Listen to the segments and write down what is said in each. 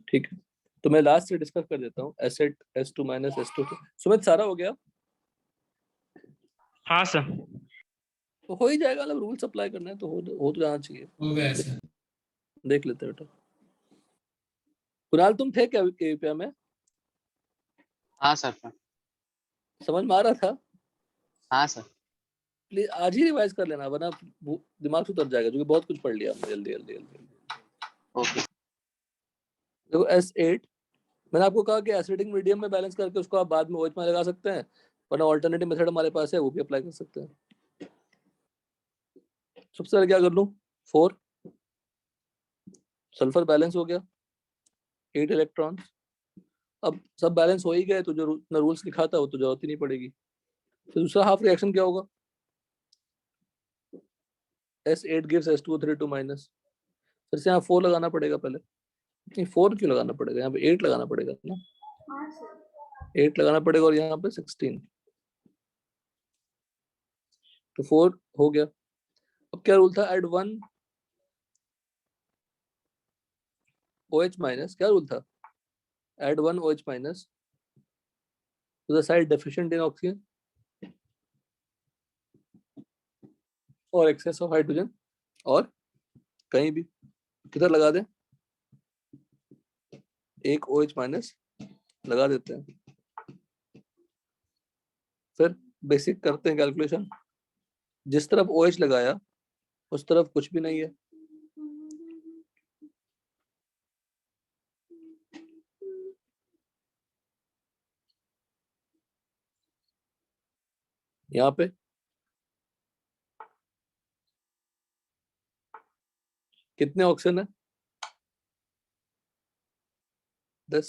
ठीक है, तो मैं लास्ट से डिस्कस कर देता हूँ। Asset S2 minus S2। Sumit सारा हो गया? हाँ सर। तो हो ही जाएगा, मतलब रूल्स अप्लाई करना है तो हो तो जाना चाहिए। हो गया सर। देख लेते हैं बेटा। कुणाल तुम थे क्या केवीपीएम में? हाँ सर। समझ में आ रहा था? हाँ सर। प्लीज आज ही रिवाइज कर लेना, वरना दिमाग से उतर जाएगा, क्योंकि बहुत कुछ पढ़ लिया हमने जल्दी जल्दी जल्दी। ओके। देखो S8 मैंने आपको कहा कि एसिडिक मीडियम में बैलेंस करके उसको आप बाद में OH में लगा सकते हैं, वरना ऑल्टरनेटिव मेथड हमारे पास है, वो भी अप्लाई कर सकते हैं। सबसे पहले क्या कर लूं? 4 सल्फर बैलेंस हो गया, 8 इलेक्ट्रॉन। अब सब बैलेंस हो ही गए तो जो रूल्स लिखा था वो तो जरूरत ही नहीं पड़ेगी। फिर दूसरा हाफ रिएक्शन क्या होगा? S8 gives S2O3 minus. फिर से यहाँ 4 लगाना पड़ेगा पहले। नहीं 4 क्यों लगाना पड़ेगा, यहाँ पे 8 लगाना पड़ेगा ना। 8 लगाना पड़ेगा और यहाँ पे 16, तो 4 हो गया। अब क्या रूल था? Add 1 OH minus. क्या रूल था? Add 1 OH minus two the side deficient in oxygen और एक्सेस ऑफ हाइड्रोजन, और कहीं भी किधर लगा दें? एक OH माइनस लगा देते हैं। फिर बेसिक करते हैं कैलकुलेशन। जिस तरफ OH लगाया उस तरफ कुछ भी नहीं है, यहाँ पे कितने ऑक्सीजन है? 10।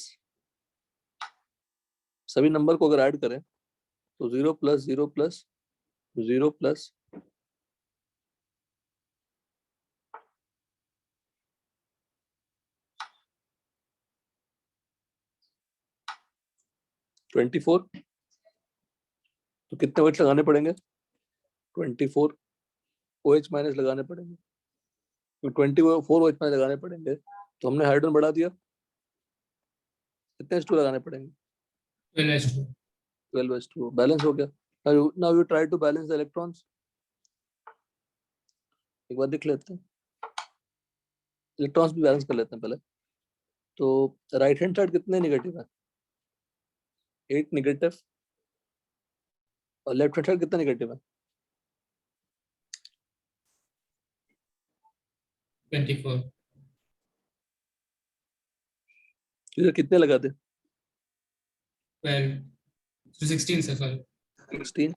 सभी नंबर को अगर ऐड करें तो 0 प्लस 0 प्लस 0 प्लस 24। तो कितने OH लगाने पड़ेंगे? 24 OH माइनस लगाने पड़ेंगे। तो 24 OH माइनस लगाने पड़ेंगे, तो हमने हाइड्रोजन बढ़ा दिया। कितने H2 लगाने पड़ेंगे? 12 H2। बैलेंस हो गया। Now you try to balance the electrons। एक बार देख लेते हैं, इलेक्ट्रॉन्स भी बैलेंस कर लेते हैं पहले। तो राइट हैंड साइड कितने नेगेटिव है? 8 नेगेटिव। और लेफ्ट हैंड साइड कितना नेगेटिव है? 24। इधर कितने लगा दे? 12 तो 16 सर, सॉरी 16।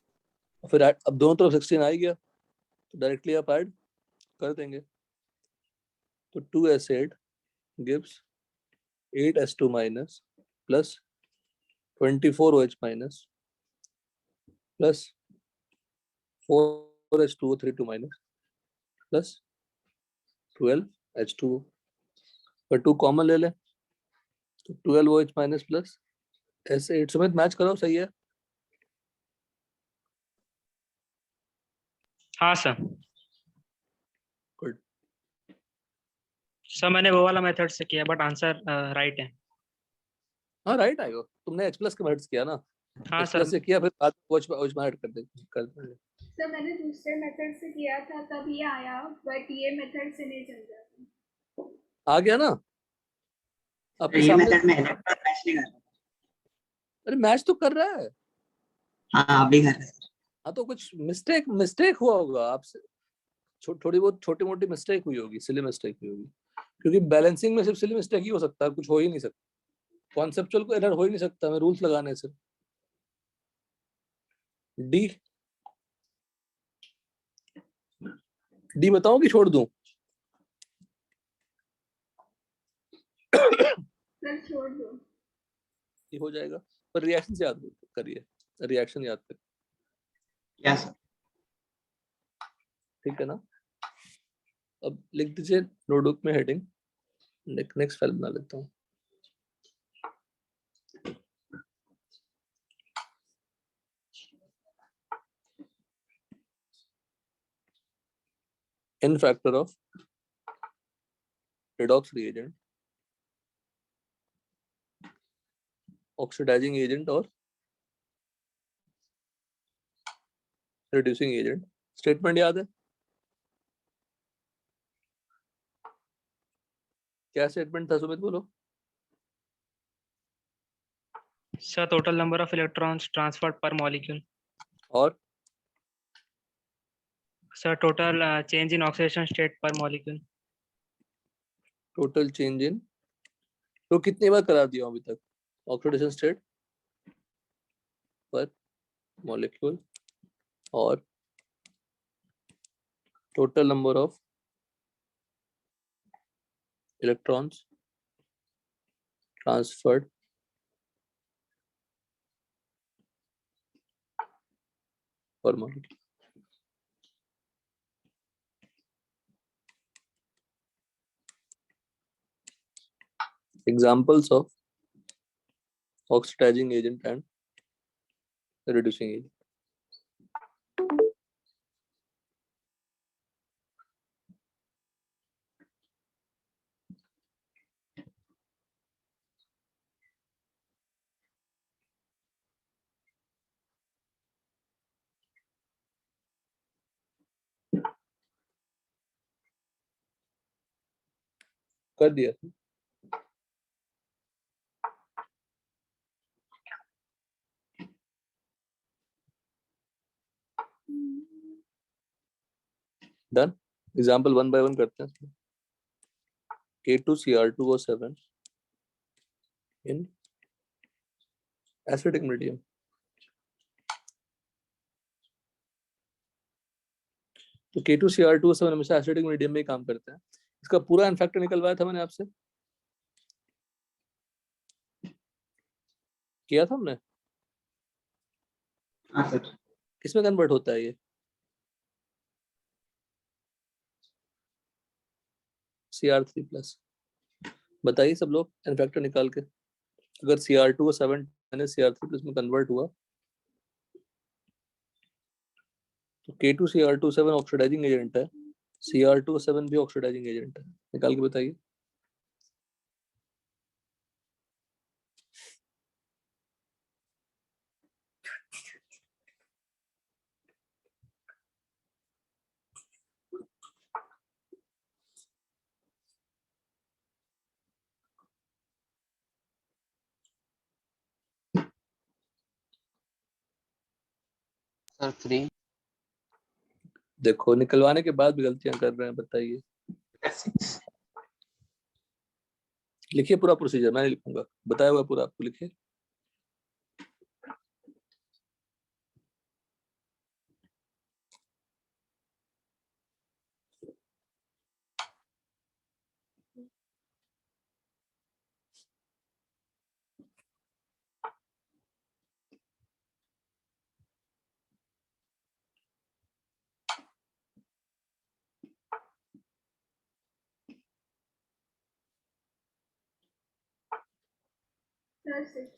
फिर अब दोनों तरफ 16 आ ही गया, तो डायरेक्टली आप ऐड कर देंगे। तो 2S8 gives 8S2 minus plus 24OH minus plus 4H2O3 minus plus 12H2O। पर 2 कॉमन ले लें तो 12OH माइनस प्लस S8 समेत मैच करो, सही है? हाँ सर। गुड। सर मैंने वो वाला मेथड से किया बट आंसर राइट है। हाँ राइट आएगा। तुमने H प्लस के मेथड से किया ना? हाँ H सर। प्लस से किया, फिर बाद में OH में ऐड कर दे। सर मैंने दूसरे मेथड से किया था तब ये आया, बट ये मेथड से नहीं चल रहा। आ गया ना आपके ये सामने? मेथड में इलेक्ट्रॉन मैच नहीं कर रहा। अरे मैच तो कर रहा है। हाँ अभी कर रहा है। हाँ तो कुछ मिस्टेक हुआ होगा आपसे, थोड़ी बहुत छोटी मोटी मिस्टेक हुई होगी, सिली मिस्टेक हुई होगी, क्योंकि बैलेंसिंग में सिर्फ सिली मिस्टेक ही हो सकता है, कुछ हो ही नहीं सकता। कॉन्सेप्चुअल को एरर हो ही नहीं सकता मैं रूल्स लगाने से। डी बताऊं कि छोड़ दूं? सर छोड़ दो। ये हो जाएगा, पर रिएक्शन से याद करिए, रिएक्शन याद करिए। Yes sir. ठीक है ना? अब लिख दीजिए नोटबुक में हेडिंग। नेक्स्ट फाइल बना लेता हूँ। n factor of redox reagent, oxidizing agent और reducing agent. Statement याद है? क्या statement था सुमित, बोलो. Sir, total number of electrons transferred per molecule. और Sir, total change in oxidation state per molecule. total change in, तो कितनी बार करा दिया अभी तक? Oxidation state per molecule और total number of electrons transferred per molecule. Examples of oxidizing agent and reducing agent. कर दिया. Done. Example 1 by 1 करते हैं. K2Cr2O7 in acidic medium. तो K2Cr2O7 हमेशा एसिडिक मीडियम में ही काम करते हैं. इसका पूरा एन फैक्टर निकलवाया था मैंने आपसे, किया था हमने. हाँ सर. किसमें कन्वर्ट होता है ये? Cr3+. बताइए सब लोग एन फैक्टर निकाल के. अगर Cr2O7 Cr3+ में कन्वर्ट हुआ तो K2Cr2O7 ऑक्सीडाइजिंग एजेंट है, Cr2O7 भी ऑक्सीडाइजिंग एजेंट है. निकाल के बताइए. सर 3. देखो निकलवाने के बाद भी गलतियां कर रहे हैं, बताइए. लिखिए पूरा प्रोसीजर, मैं नहीं लिखूंगा, बताया हुआ पूरा आपको लिखिए.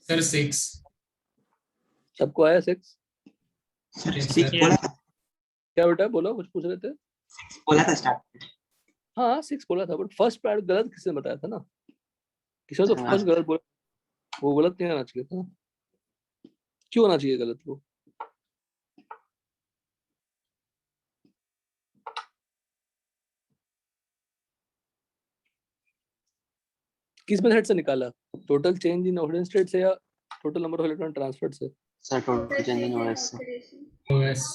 Sir 6. सबको आया 6? Sir Yes, 6 sir. बोला था. क्या बेटा बोला, कुछ पूछ रहे थे? 6 बोला था स्टार्ट. हाँ 6 बोला था, बट फर्स्ट पार्ट गलत किसने बताया था ना, किसी ने तो हाँ। फर्स्ट गलत बोला. वो गलत नहीं आना चाहिए था. क्यों आना चाहिए गलत वो? किस मेथड से निकाला? Total change in oxidation state से या total number of electron transferred से? Sir total change in OS से. OS.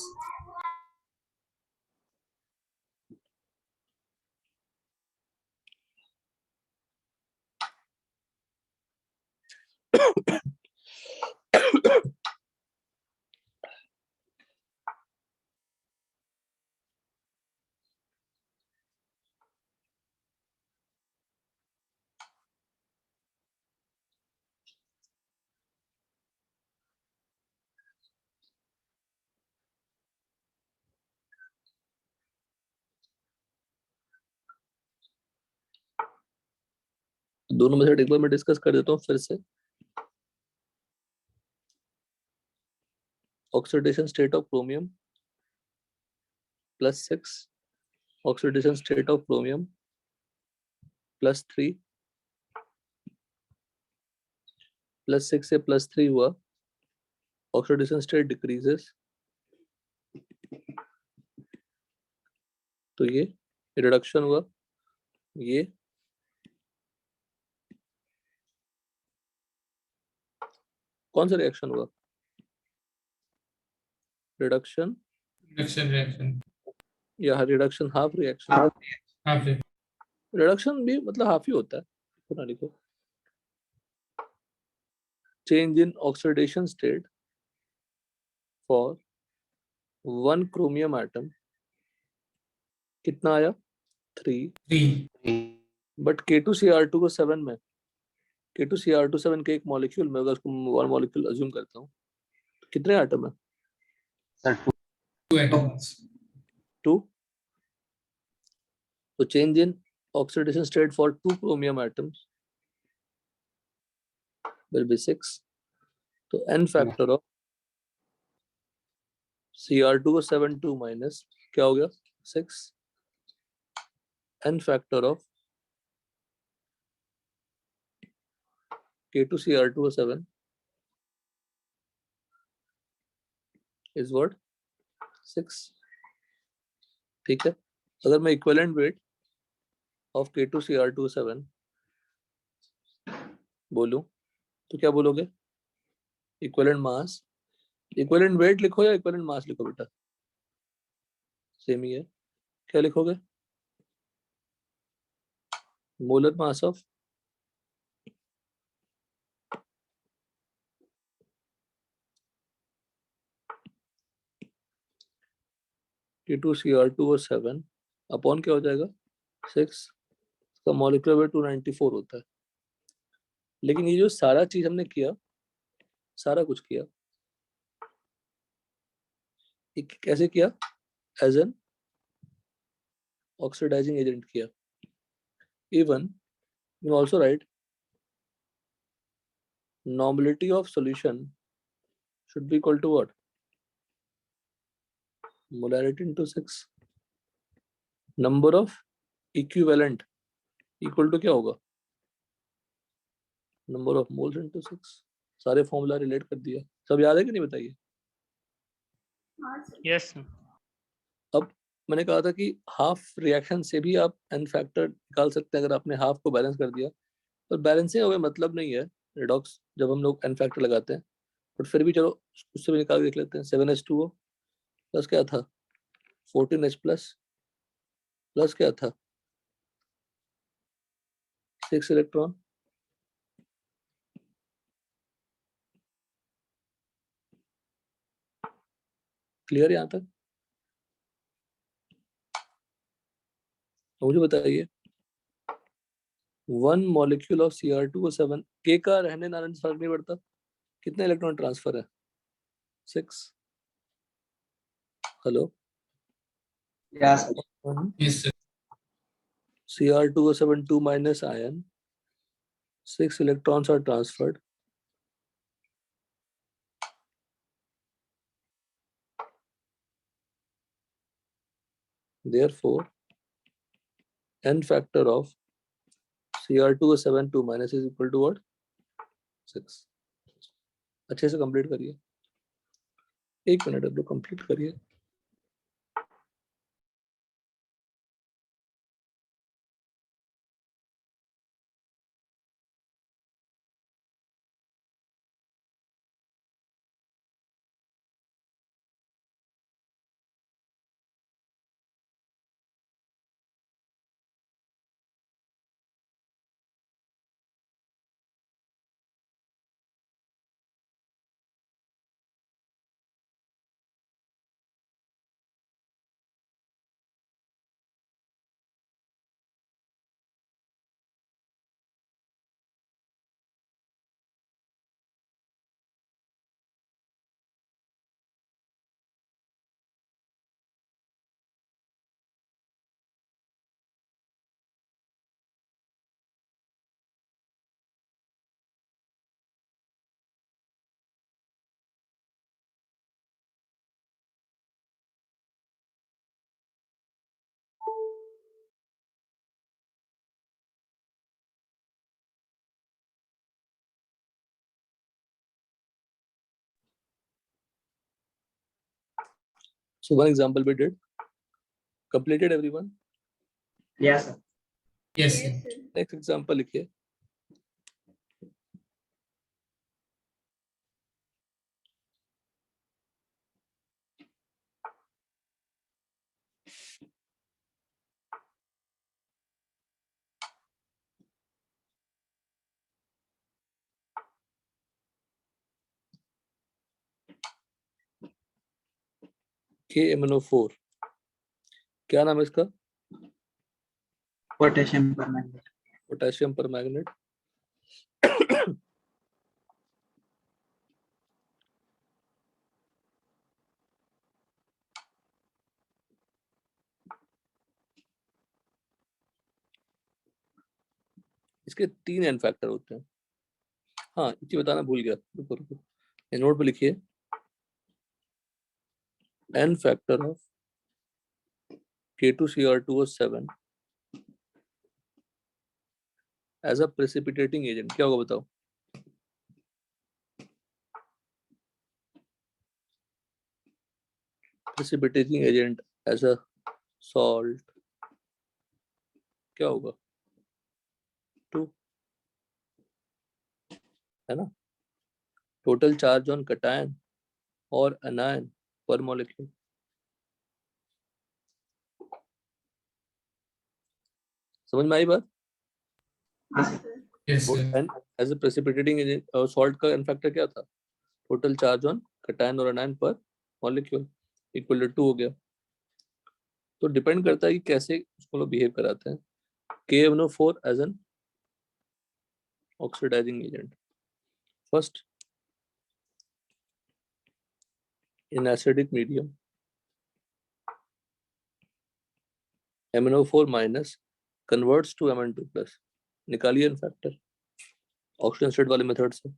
दोनों मेथड एक बार मैं डिस्कस कर देता हूँ फिर से. Oxidation state of chromium +6, oxidation state of chromium +3 +6 से +3 हुआ, ऑक्सीडेशन स्टेट डिक्रीजेस, तो ये रिडक्शन हुआ, ये कौन सा रिएक्शन हुआ? Reduction reaction. या reduction half reaction? Half it. Reduction भी मतलब हाफ ही होता है, पुनः लिखो। Change in oxidation state for 1 chromium atom कितना आया? 3। 3. 3. बट K2Cr2 को 7 में, K2Cr2 7 के एक मॉलिक्यूल में, अगर उसको 1 मॉलिक्यूल अज्यूम करता हूँ, तो कितने एटम है? Sir, 2. 2 atoms. 2। तो change in oxidation state for 2 chromium atoms will be 6. तो n फैक्टर ऑफ Cr2 को 7 2 माइनस क्या हो गया? 6। n फैक्टर ऑफ K2Cr2 को 7 is what? 6। ठीक है, अगर मैं इक्विवेलेंट वेट ऑफ K2Cr2 7 बोलूं तो क्या बोलोगे? इक्विवेलेंट मास, इक्विवेलेंट वेट लिखो या इक्विवेलेंट मास लिखो बेटा? सेम ही है, क्या लिखोगे? मोलर मास ऑफ K2Cr2 को 7 अपॉन क्या हो जाएगा? 6। इसका मॉलिक्यूलर वेट 294 होता है। लेकिन ये जो सारा चीज हमने किया, सारा कुछ किया, ये कैसे किया? एज एन ऑक्सीडाइजिंग एजेंट किया। Even you also right normality of solution should be equal to what? Molarity into 6. Number of equivalent equal to क्या होगा? Number of moles into 6. सारे फॉर्मूला रिलेट कर दिया, सब याद है कि नहीं बताइए? हाँ सर। यस अब मैंने कहा था कि हाफ रिएक्शन से भी आप n फैक्टर निकाल सकते हैं अगर आपने हाफ को बैलेंस कर दिया, पर बैलेंसिंग हमें मतलब नहीं है रिडॉक्स जब हम लोग n फैक्टर लगाते हैं, बट फिर भी चलो उससे भी निकाल के देख लेते हैं। 7H2O प्लस क्या था? 14H प्लस क्या था? 6 इलेक्ट्रॉन। क्लियर यहाँ तक? मुझे बताइए 1 मॉलिक्यूल ऑफ Cr2 को 7 K का रहने ना रहने से फर्क नहीं पड़ता, कितने इलेक्ट्रॉन ट्रांसफर है? 6। Hello, Yes. Yes, sir. Cr2 को 7 2 minus ion, 6 electrons are transferred. Therefore, n factor of Cr2 को 7 2 minus is equal to what? 6. अच्छे से कंप्लीट करिए, 1 मिनट अब कंप्लीट करिए। So one example we did. Completed everyone? Yes, sir. Yes, Yes, sir. sir. Next example लिखिए. KMNO4. क्या नाम है इसका? Potassium permanganate. Potassium permanganate. इसके 3 एन फैक्टर होते हैं. हाँ, ये बताना भूल गया. रुको रुको, ये नोट पे लिखिए. N factor of K2Cr2O7 as a precipitating agent क्या होगा बताओ? Precipitating agent as a salt क्या होगा? 2 है ना. टोटल चार्ज ऑन कटायन और अनायन पर मॉलिक्यूल. समझ में आई बात? Yes, sir. Yes, sir. And as a precipitating agent salt का एन फैक्टर क्या था? टोटल चार्ज ऑन कटायन और अनायन पर मॉलिक्यूल इक्वल टू 2 हो गया. तो डिपेंड करता है कि कैसे उसको लोग बिहेव कराते हैं. KMNO4 as an oxidising agent. First in acidic medium, MnO4 minus converts to Mn2 plus. निकालिए एन फैक्टर ऑक्सीजन स्टेट वाले मेथड से.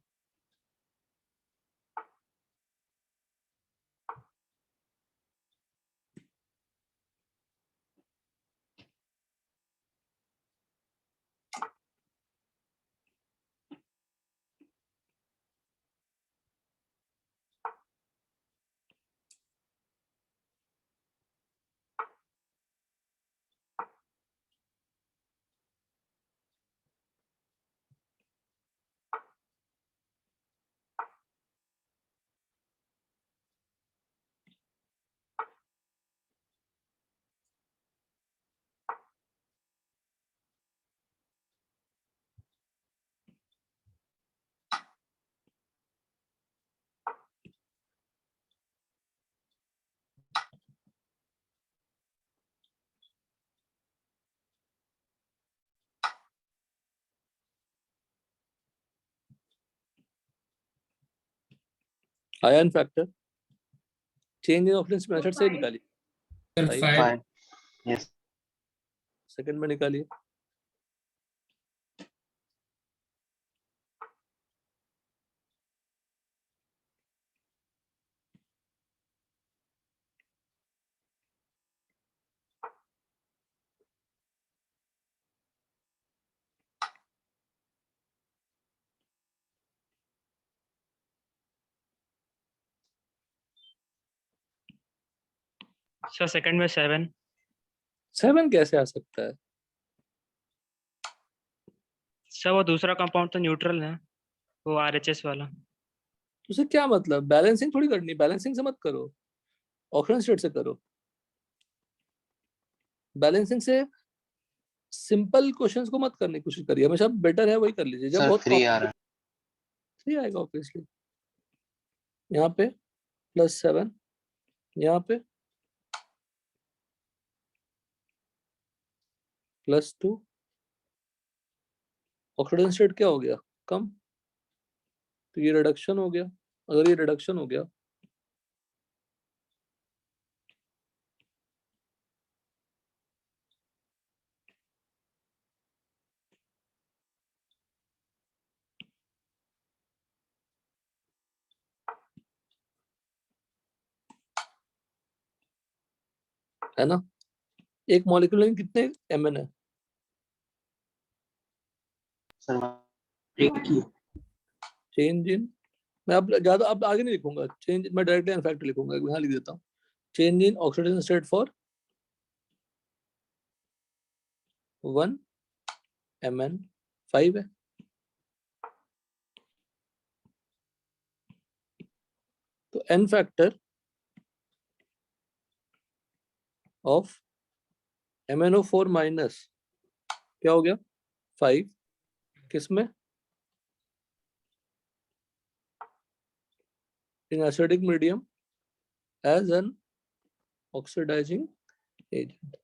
Ion factor change in oxygen method से निकालिए. Sir, Five. 5. 5. Yes. सेकंड में निकालिए. Sir second में 7. 7 कैसे आ सकता है? सर वो दूसरा कंपाउंड तो न्यूट्रल है, वो RHS वाला. उसे क्या मतलब? बैलेंसिंग थोड़ी करनी. बैलेंसिंग से मत करो, ऑक्सीजन स्टेट से करो. बैलेंसिंग से सिंपल क्वेश्चंस को मत करने की कोशिश करिए. हमेशा बेटर है वही कर लीजिए. जब Sir, बहुत 3 आ रहा है. 3 आएगा ऑब्वियसली. यहाँ पे +7, यहाँ पे +2. ऑक्सीजन स्टेट क्या हो गया? कम. तो ये रिडक्शन हो गया. अगर ये रिडक्शन हो गया है ना. एक मॉलिक्यूल में कितने Mn है? Sir, एक ही. चेंज इन, मैं अब ज्यादा अब आगे नहीं लिखूंगा. चेंज मैं डायरेक्टली एन फैक्टर लिखूंगा. यहाँ लिख देता हूँ. Change in oxidation state for 1 Mn5 है। तो n factor of MnO4 minus क्या हो गया 5, किसमें in acidic medium as an oxidising agent.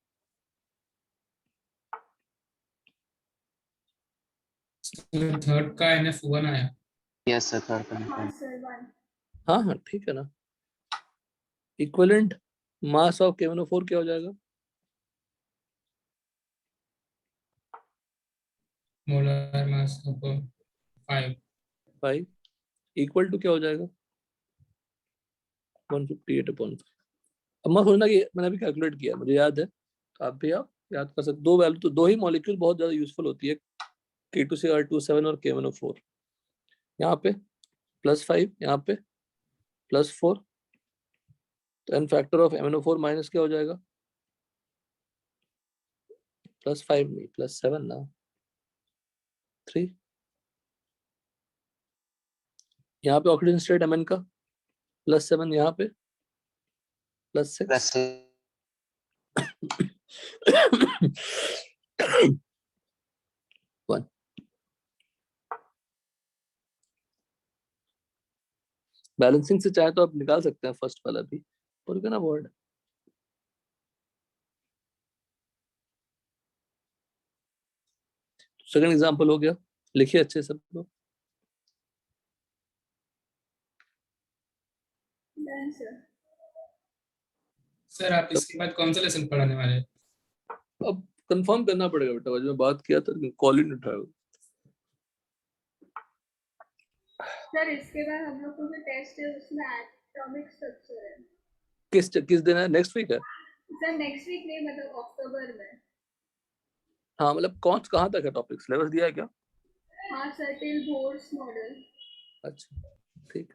Third का NF1 आया। यस सर, थर्ड हाँ कंफर्म। सर 1। हाँ हाँ ठीक है ना। इक्विवेलेंट मास ऑफ KMnO4 क्या हो जाएगा? Molar mass of 5। 5 equal to क्या हो जाएगा 158/5। अब मैं सोचना कि मैंने अभी कैलकुलेट किया, मुझे याद है, तो आप भी आप याद कर सकते। दो वैल्यू तो दो ही मॉलिक्यूल बहुत ज्यादा यूजफुल होती है, K2Cr27 और KMnO4। यहाँ पे +5, यहाँ पे +4, तो n factor of MnO4 minus क्या हो जाएगा +5 नहीं +7 ना 3। यहाँ पे ऑक्सीजन स्टेट Mn का +7, यहाँ पे +6। प्लस बैलेंसिंग से चाहे तो आप निकाल सकते हैं फर्स्ट वाला भी, और क्या ना वर्ड। सेकंड एग्जांपल हो गया, लिखिए अच्छे सब लोग। Done sir. सर आप इसके बाद कौन सा लेसन पढ़ाने वाले हैं? अब कंफर्म करना पड़ेगा बेटा, आज मैं बात किया था लेकिन कॉल ही नहीं उठाया। सर इसके बाद हम लोग को जो टेस्ट है उसमें एटॉमिक स्ट्रक्चर है। किस दिन है? नेक्स्ट वीक है? सर नेक्स्ट वीक नहीं, मतलब अक्टूबर में। हाँ मतलब कौन कहाँ तक है टॉपिक, सिलेबस दिया है क्या? हाँ सर, टिल बोर्ड्स मॉडल। अच्छा ठीक।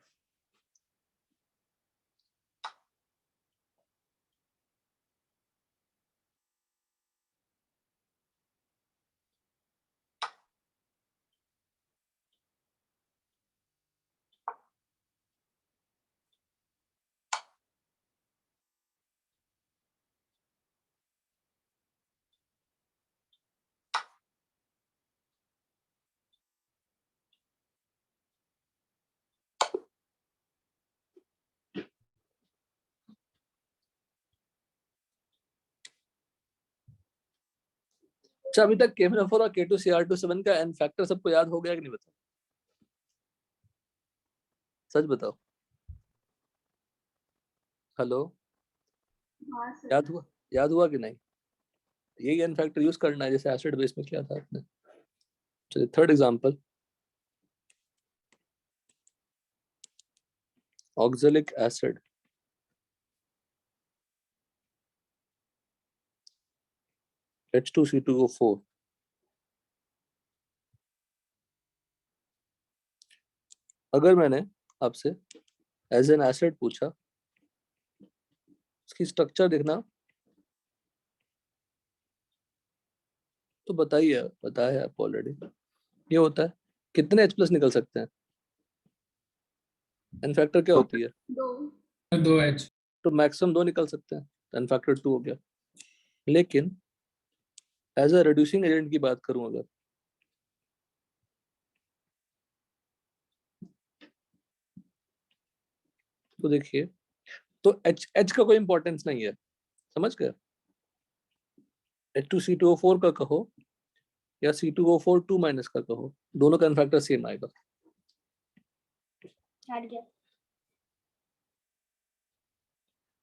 अच्छा अभी तक KMnO4 और K2Cr27 का n फैक्टर सबको याद हो गया कि नहीं, बताओ सच बताओ। हेलो, हाँ सर। याद हुआ कि नहीं? यही n फैक्टर यूज करना है जैसे एसिड बेस में किया था आपने। चलिए third example, oxalic acid H2C2O4। अगर मैंने आपसे एज एन एसिड पूछा, इसकी स्ट्रक्चर देखना, तो बताइए, बताया है आपको ऑलरेडी। ये होता है, कितने H+ निकल सकते हैं? n फैक्टर क्या होती है? 2। 2H। तो मैक्सिमम 2 निकल सकते हैं, तो n फैक्टर 2 हो गया। लेकिन एज अ रिड्यूसिंग एजेंट की बात करूं अगर, तो देखिए, तो H का कोई इंपॉर्टेंस नहीं है, समझ गए? H2C2O4 का कहो या C2O4 2- का कहो, दोनों का n फैक्टर सेम आएगा।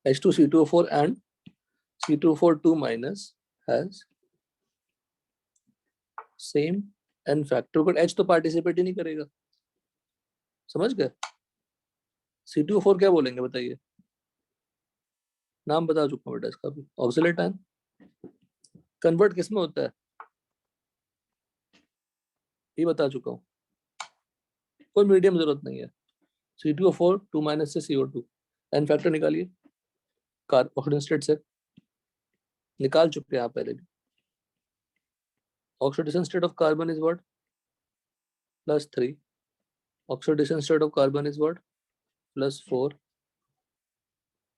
H2C2O4 and C2O4 2- has same n factor, but H तो पार्टिसिपेट ही नहीं करेगा, समझ गए? C2O4 क्या बोलेंगे बताइए, नाम बता चुका हूँ बेटा इसका भी, ऑक्सिलेट आयन। कन्वर्ट किस में होता है ये बता चुका हूँ, कोई मीडियम जरूरत नहीं है। C2O4 2- से CO2, n फैक्टर निकालिए, ऑक्सीडेशन स्टेट से निकाल चुके हैं आप पहले भी। Oxidation state of carbon is what? +3। Oxidation state of carbon is what? +4।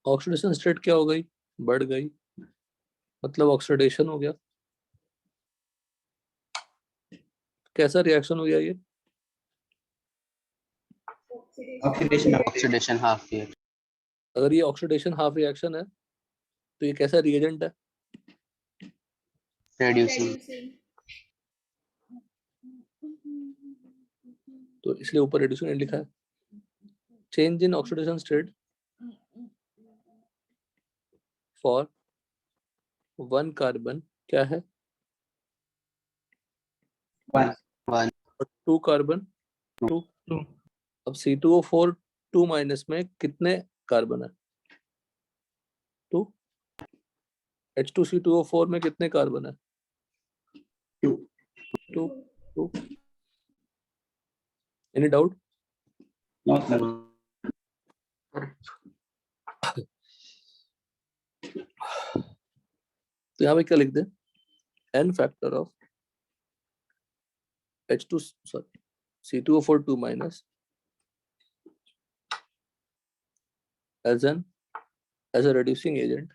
Oxidation state क्या हो गई? बढ़ गई, मतलब ऑक्सीडेशन हो गया। कैसा रिएक्शन हो गया ये? Oxidation. Oxidation half reaction. अगर ये ऑक्सीडेशन हाफ रिएक्शन है तो ये कैसा रिएजेंट है? रेड्यूसिंग। reducing. तो इसलिए ऊपर रिड्यूसिंग एजेंट लिखा है। Change in oxidation state for 1 carbon क्या है? 1. 1 और 2 कार्बन 2। 2. अब C2O4 2 माइनस में कितने कार्बन है? 2। H2C2O4 में कितने कार्बन है? 2. 2। 2। Any doubt? No, sir. तो यहाँ पे क्या लिख दे? n factor of H2 sorry C2O4 2 minus as a reducing agent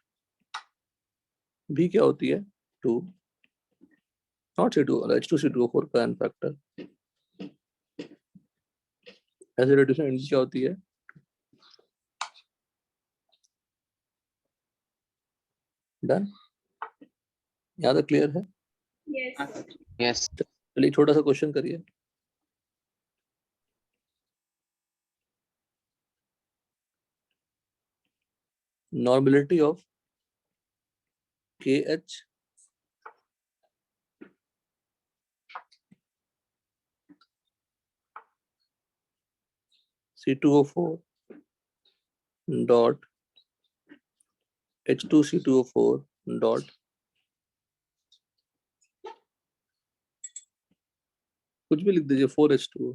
भी क्या होती है? 2, नॉट C2 H2C2O4 का n factor as a reducing agent क्या होती है? डन? यहाँ तक क्लियर है? Yes, sir. यस चलिए छोटा सा क्वेश्चन करिए। Normality of KH C2O4 dot H2C2O4 dot कुछ भी लिख दीजिए 4H2O।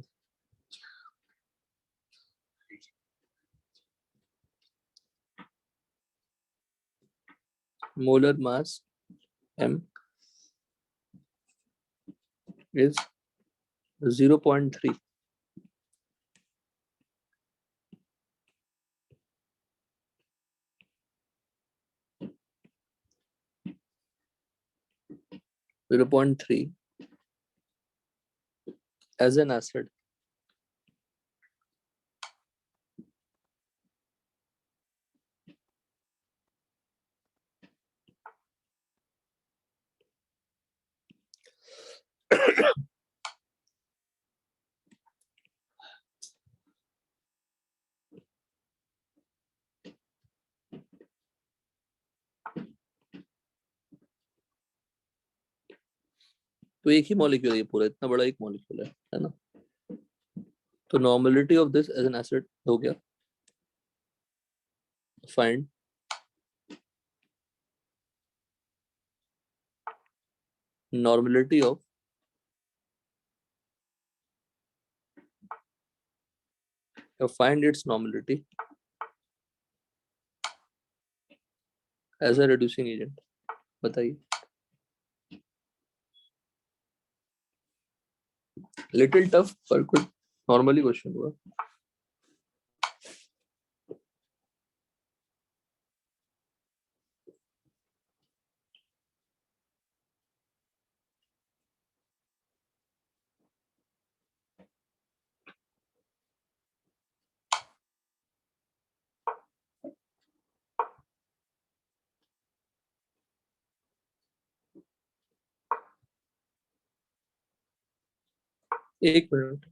Molar mass M is 0.3। as an acid। तो एक ही मॉलिक्यूल है ये पूरा, इतना बड़ा एक मॉलिक्यूल है ना? तो normality of this as an acid हो गया। Find normality of find its normality as a reducing agent। बताइए। लिटिल टफ पर कुछ नॉर्मली क्वेश्चन हुआ। एक मिनट।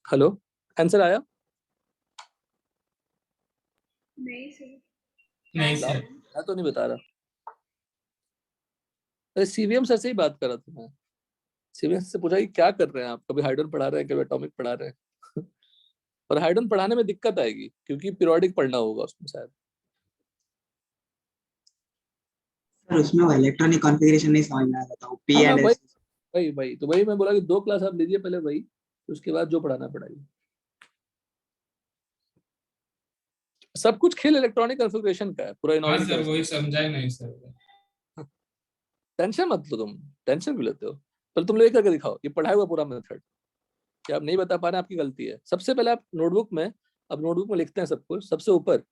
हेलो, आंसर आया? नहीं सर। नहीं लाओ, सर। मैं तो नहीं बता रहा। अरे सीवीएम सर से ही बात कर रहा था मैं। सीवीएम से पूछा कि क्या कर रहे हैं आप, कभी हाइड्रोजन पढ़ा रहे हैं, कभी एटॉमिक पढ़ा रहे हैं। और हाइड्रोजन पढ़ाने में दिक्कत आएगी क्योंकि पीरियोडिक पढ़ना होगा उसमें शायद। सर उसमें वो इलेक्ट्रॉनिक कॉन्फ़िगरेशन नहीं समझ में आ रहा था, वो पी हाँ हाँ, एंड वही एस। वही वही तो वही मैं बोला कि 2 क्लास आप लीजिए पहले, वही उसके बाद जो पढ़ाना पढ़ाइए। सब कुछ खेल इलेक्ट्रॉनिक कॉन्फ़िगरेशन का है, पूरा हाँ इनऑर्गेनिक सर, केमिस्ट्री। वही समझा ही नहीं सर। टेंशन मत लो तुम, टेंशन क्यों लेते हो? पहले तुम लोग ये करके दिखाओ, ये पढ़ाया हुआ पूरा मेथड। क्या आप नहीं बता पा रहे हैं, आपकी गलती है। सबसे पहले आप नोटबुक में, अब नोटबुक में लिखते हैं सब कुछ, सबसे ऊपर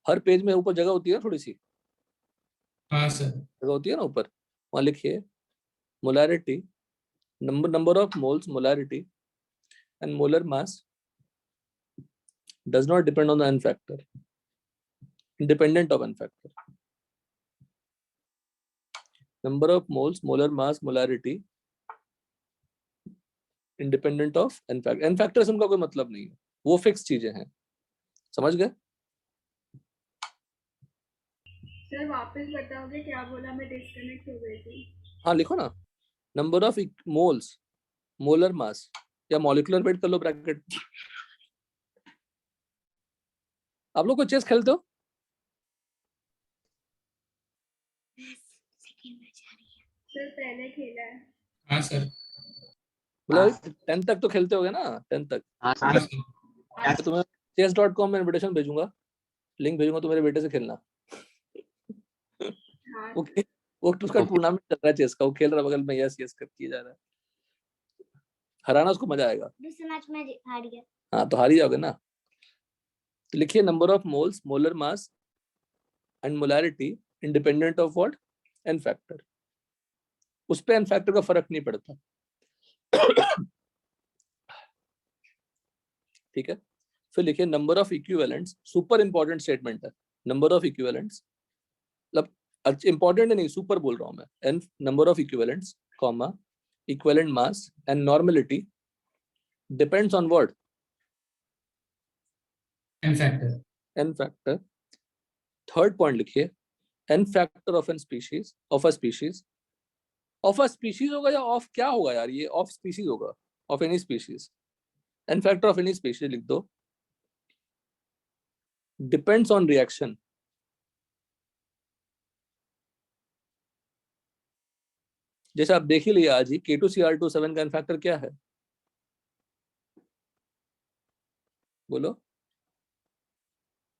हर पेज में ऊपर जगह होती है ना, थोड़ी सी हाँ सर। जगह होती है ना ऊपर, वहां लिखिए molarity, number of moles, molarity and molar mass does not depend on the n factor, independent of n factor. Number of moles, molar mass, molarity independent of n factor. n factor से उनका कोई मतलब नहीं है, वो fix चीजें हैं। समझ गए? सर वापस बताओगे क्या बोला, मैं डिस्कनेक्ट हो गई थी। हाँ लिखो ना, नंबर ऑफ मोल्स, मोलर मास, या मॉलिक्यूलर वेट कर लो ब्रैकेट। आप लोग को चेस खेलते हो? सर पहले खेला है। हाँ सर। मतलब 10 तक तो खेलते होगे ना, 10 तक। हाँ हाँ सर। सर। तो तुम्हें chess.com में इनविटेशन भेजूंगा, लिंक भेजूंगा, तो मेरे बेटे से खेलना। हाँ वो वो उसका ओके। टूर्नामेंट चल रहा है चेस का, वो खेल रहा है बगल में, यस यस कर किया जा रहा है। हराना उसको मजा आएगा। दूसरे मैच में हार गया। हाँ तो हार ही जाओगे ना। तो लिखिए number of moles, molar mass and molarity independent of what, N factor. उस पे एन फैक्टर का फर्क नहीं पड़ता। ठीक है, फिर लिखिए number of equivalents, super important statement है। नंबर ऑफ इक्विवेलेंट्स मतलब इंपॉर्टेंट नहीं, सुपर बोल रहा हूं मैं। N number of equivalents comma equivalent mass and normality depends on what, N factor. N factor. Third point लिखिए N factor of an species, of a species. Of a species होगा या of क्या होगा यार, ये ऑफ स्पीशीज होगा, of any species. N factor of any species लिख दो, डिपेंड्स ऑन रिएक्शन। जैसे आप देख ही लिए आज ही, K2Cr2 7 का एन फैक्टर क्या है, बोलो।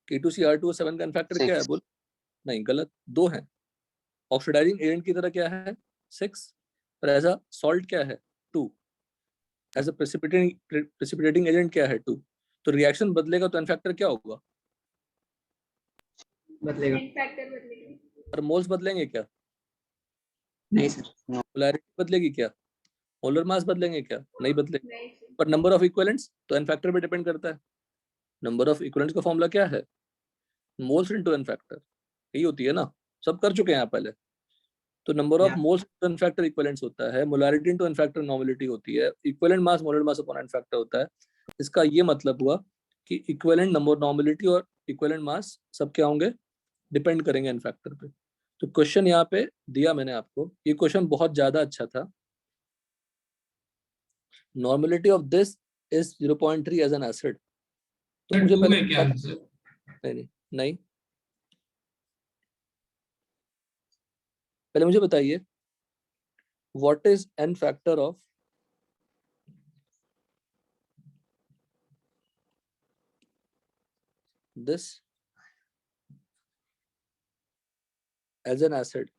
K2Cr2 7 का एन फैक्टर क्या है, 6। बोलो। नहीं, गलत, 2 है। ऑक्सीडाइजिंग एजेंट की तरह क्या है, 6। पर एज अ सॉल्ट क्या है, 2। एज अ प्रेसिपिटेटिंग एजेंट क्या है, 2। तो रिएक्शन बदलेगा तो एन फैक्टर क्या होगा, बदलेगा। एन फैक्टर बदलेगी। और मोल्स बदलेंगे क्या, नहीं सर। पोलैरिटी बदलेगी क्या, मोलर मास बदलेंगे क्या, नहीं बदलेंगे। नहीं सर। पर नंबर ऑफ इक्विवेलेंट्स तो एन फैक्टर पे डिपेंड करता है। नंबर ऑफ इक्विवेलेंट्स का फॉर्मूला क्या है, मोल्स इनटू एन फैक्टर, यही होती है ना, सब कर चुके हैं यहाँ पहले। तो नंबर ऑफ या moles into N factor equivalents होता है, molarity into N factor normality होती है, equivalent mass molar mass upon N factor होता है। इसका ये मतलब हुआ कि इक्विवेलेंट नंबर नॉर्मेलिटी और इक्विवेलेंट मास सब क्या होंगे, डिपेंड करेंगे एन फैक्टर पे। तो क्वेश्चन यहाँ पे दिया मैंने आपको, ये क्वेश्चन बहुत ज्यादा अच्छा था। Normality of this is 0.3 as an acid. तो सर मुझे 2 पहले है क्या आंसर? नहीं, नहीं, पहले मुझे बताइए what is N factor of this as an acid,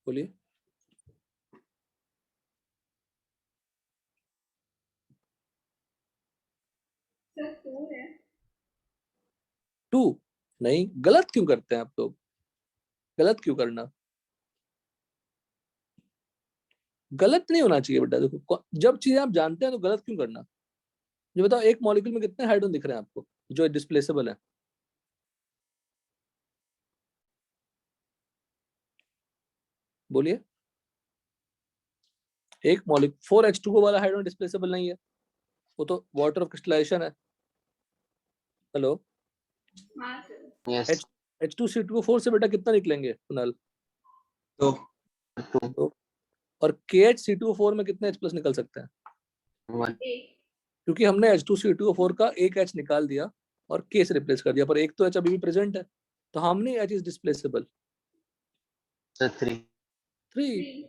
बोलिए। सर 2 है। 2 नहीं, गलत क्यों करते हैं आप लोग, गलत क्यों करना, गलत नहीं होना चाहिए बेटा। देखो जब चीजें आप जानते हैं तो गलत क्यों करना। ये बताओ एक मॉलिक्यूल में कितने हाइड्रोजन दिख रहे हैं आपको जो डिस्प्लेसेबल है, बोलिए। एक मॉलिक 4H2O वाला हाइड्रोजन डिस्प्लेसेबल नहीं है, वो तो वाटर ऑफ क्रिस्टलाइजेशन है। हेलो, हाँ सर। यस H2C2O4 से बेटा कितना निकलेंगे कुणाल? तो 2 और KHC2O4 में कितने H+ निकल सकते हैं? 1 एक। क्योंकि हमने H2C2O4 का एक H निकाल दिया और K से रिप्लेस कर दिया, पर एक तो H अभी भी प्रेजेंट है, तो how many H is displaceable? Sir 3 3। 3।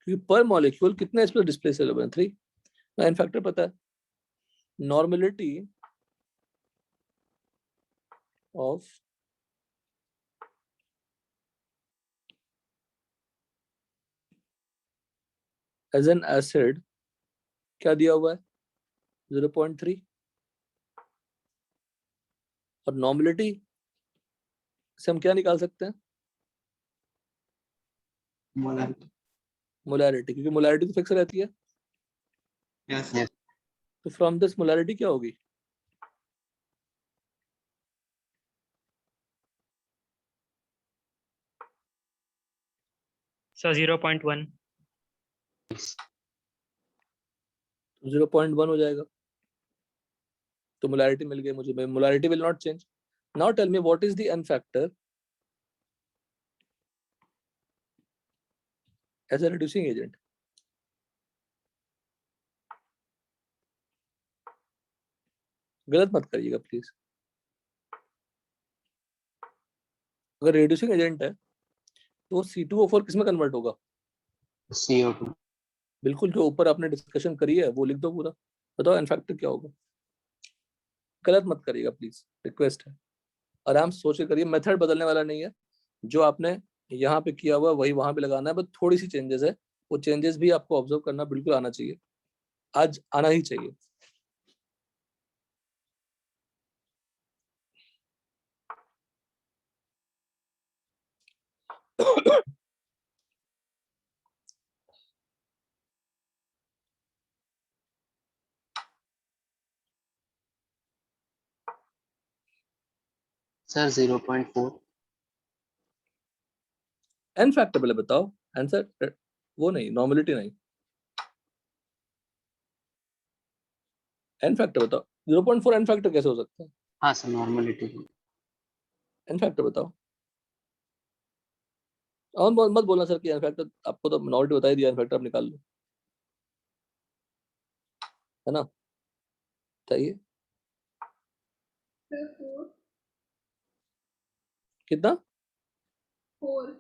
क्योंकि पर मॉलिक्यूल कितने H+ डिस्प्लेसेबल है? 3। लाइन फैक्टर पता है, normality of as an acid क्या दिया हुआ है? 0.3। और नॉर्मेलिटी से हम क्या निकाल सकते हैं? मोलारिटी। मोलैरिटी, क्योंकि मोलैरिटी तो फिक्स रहती है, यस Yes. तो फ्रॉम दिस मोलैरिटी क्या होगी? सर 0.1। 0.1 हो जाएगा, तो मोलैरिटी मिल गई मुझे। Molarity will not change. Now tell me what is the N factor as a reducing agent? गलत मत करिएगा प्लीज। अगर रिड्यूसिंग एजेंट है तो C2O4 किस में कन्वर्ट होगा? CO2 बिल्कुल, जो ऊपर आपने डिस्कशन करी है वो लिख दो पूरा। बताओ एन फैक्टर क्या होगा? गलत मत करिएगा प्लीज, रिक्वेस्ट है। आराम से सोच के करिए, मेथड बदलने वाला नहीं है। जो आपने यहाँ पे किया हुआ वही वहां पे लगाना है, बस थोड़ी सी चेंजेस है, वो चेंजेस भी आपको ऑब्जर्व करना बिल्कुल आना चाहिए, आज आना ही चाहिए। सर 0.4 एन फैक्टर पहले बताओ आंसर, वो नहीं, नॉर्मेलिटी नहीं, एन फैक्टर बताओ। 0.4 एन फैक्टर कैसे हो सकता है? हाँ सर नॉर्मलिटी एन फैक्टर बताओ। और मत बोलना सर कि एन फैक्टर, आपको तो नॉर्मलिटी बता ही दिया, एन फैक्टर आप निकाल लो, है ना? बताइए सर 4। कितना? 4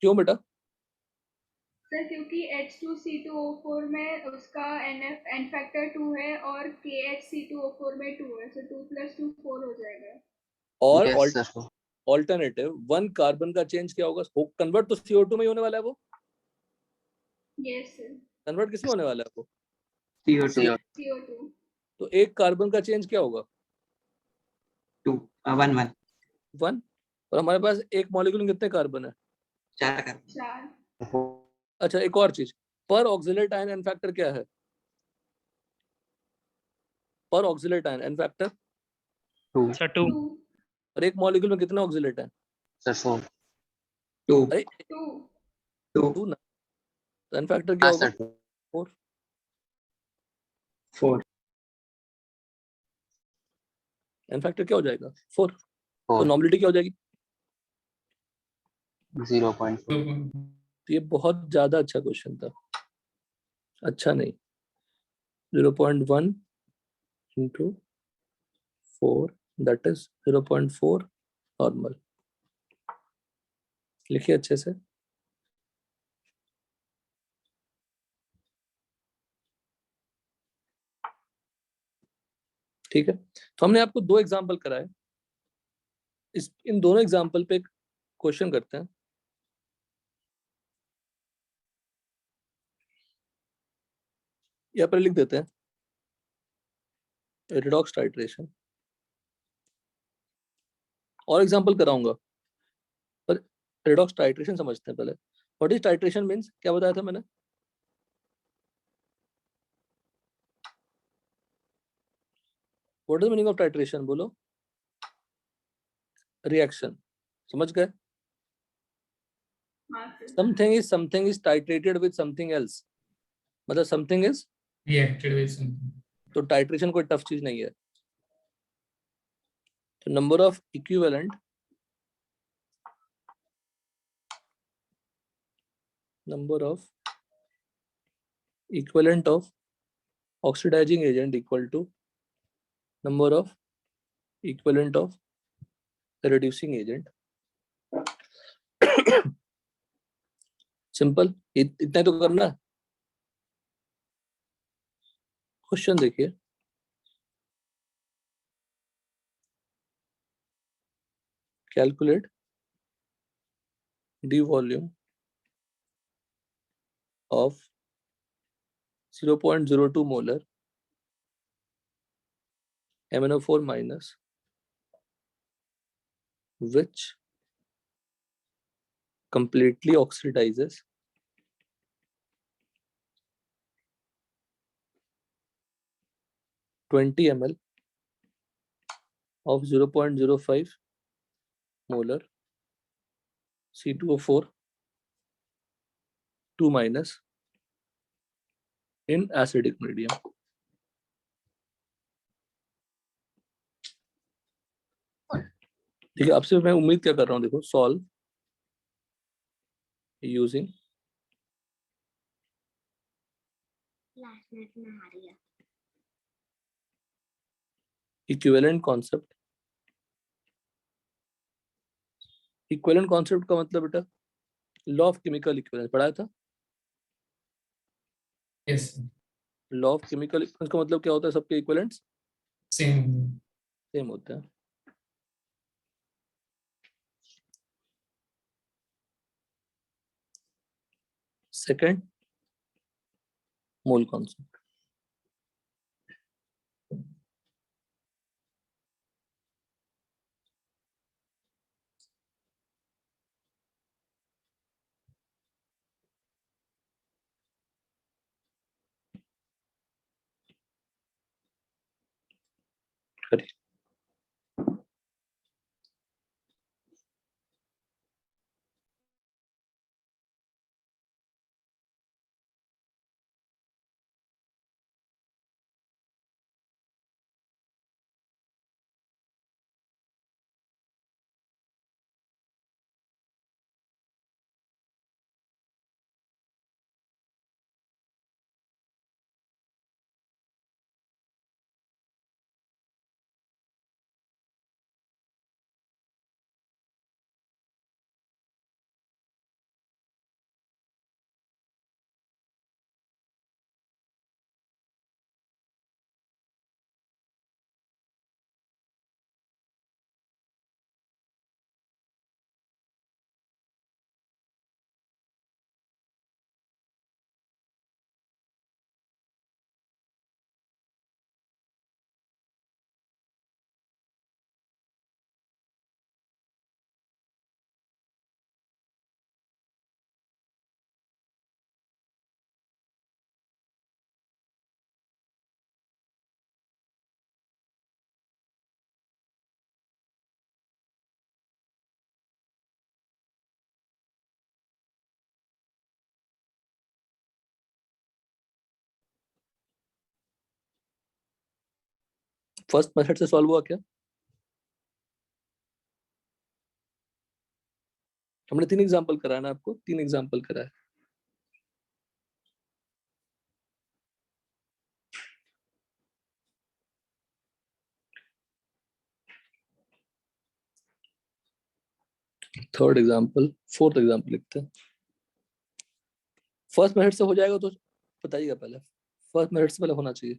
क्यों बेटा? सर, क्योंकि H2C2O4 में उसका एन फैक्टर 2 है और KHC2O4 में 2 है, सो 2 + 2 4 हो जाएगा। और यस सर ऑल्टरनेटिव 1 कार्बन का चेंज क्या होगा? कन्वर्ट तो CO2 में ही होने वाला है वो। Yes sir. कन्वर्ट किस में होने वाला है वो? CO2 CO2। तो एक कार्बन का चेंज क्या होगा? 2 1 1 1। और हमारे पास एक मॉलिक्यूल में कितने कार्बन है? 4 कार्बन 4। अच्छा, एक और चीज, पर ऑक्सिलेट आयन एन फैक्टर क्या है? पर oxalate ion N factor, 2 sir 2। 2। और एक मॉलिक्यूल में कितने ऑक्सिलेट हैं? सर 4 2 अरे 2। 2 2 ना, तो एन फैक्टर क्या हाँ होगा? सर 4। 4 एन फैक्टर क्या हो जाएगा? 4। तो 4 नॉर्मलिटी क्या हो जाएगी? 0.4 तो ये बहुत ज्यादा अच्छा क्वेश्चन था, अच्छा नहीं। 0.1 into 4, that is 0.4 नॉर्मल। लिखिए अच्छे से। ठीक है, तो हमने आपको 2 एग्जांपल कराए, इन दोनों एग्जांपल पे क्वेश्चन करते हैं। यहाँ पर लिख देते हैं रिडॉक्स टाइट्रेशन, और एग्जांपल कराऊंगा, पर रिडॉक्स टाइट्रेशन समझते हैं पहले। व्हाट इज टाइट्रेशन मींस, क्या बताया था मैंने? What is meaning of titration, बोलो। रिएक्शन, समझ गए? हाँ sir. Something is titrated with something else, मतलब something is, Reacted with something. तो टाइट्रेशन कोई टफ चीज नहीं है। तो number of equivalent of oxidizing agent equal to number of equivalent of reducing agent। Simple, इतना ही तो करना है। क्वेश्चन देखिए, calculate D volume of 0.02 molar MnO4 minus which completely oxidizes 20 ml of 0.05 molar C2O4 2 minus in acidic medium। ठीक है, आपसे मैं उम्मीद क्या कर रहा हूँ, देखो solve using equivalent concept. Equivalent concept का मतलब बेटा लॉ ऑफ केमिकल इक्विवेलेंस पढ़ाया था। Yes, sir. Law of chemical equivalence का मतलब क्या होता है, सबके इक्विवेलेंट्स Same. सेम होते हैं। Second, mole concept. करिए, फर्स्ट मेथड से सॉल्व हुआ क्या? हमने 3 एग्जांपल कराया ना आपको, 3 एग्जांपल कराया। थर्ड एग्जांपल, फोर्थ एग्जांपल लिखते हैं। फर्स्ट मेथड से हो जाएगा तो बताइएगा पहले, फर्स्ट मेथड से पहले होना चाहिए।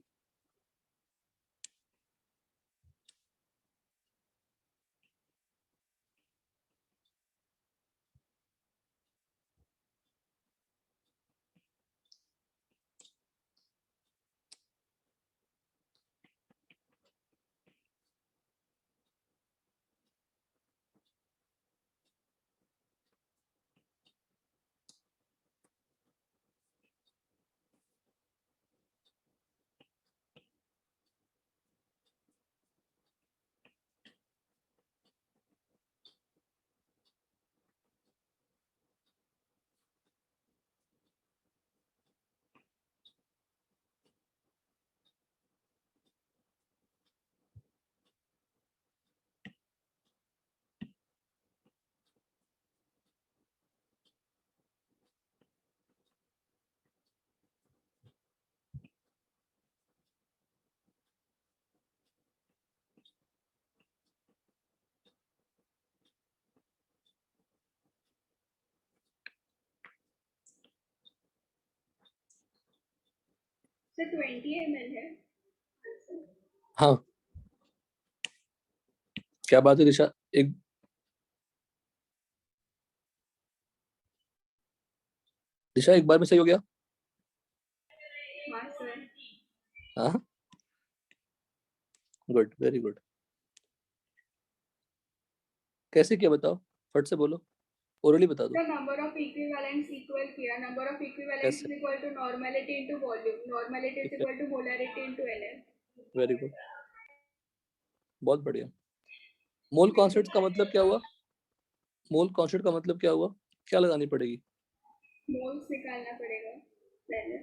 सर 20 ml है हाँ, क्या बात है दिशा, एक दिशा एक बार में सही हो गया। हाँ सर हाँ, गुड, वेरी गुड। कैसे किया बताओ, फट से बोलो, ओरली बता दो। Sir number of equivalents equal किया, नंबर ऑफ इक्विवेलेंट्स कैसे? Is equal to normality into volume, normality is ठीक है, equal to molarity into N L. Very good, बहुत बढ़िया। मोल कॉन्स्टेंट का मतलब क्या हुआ? मोल कॉन्स्टेंट का मतलब क्या हुआ? क्या लगानी पड़ेगी? मोल्स निकालना पड़ेगा पहले।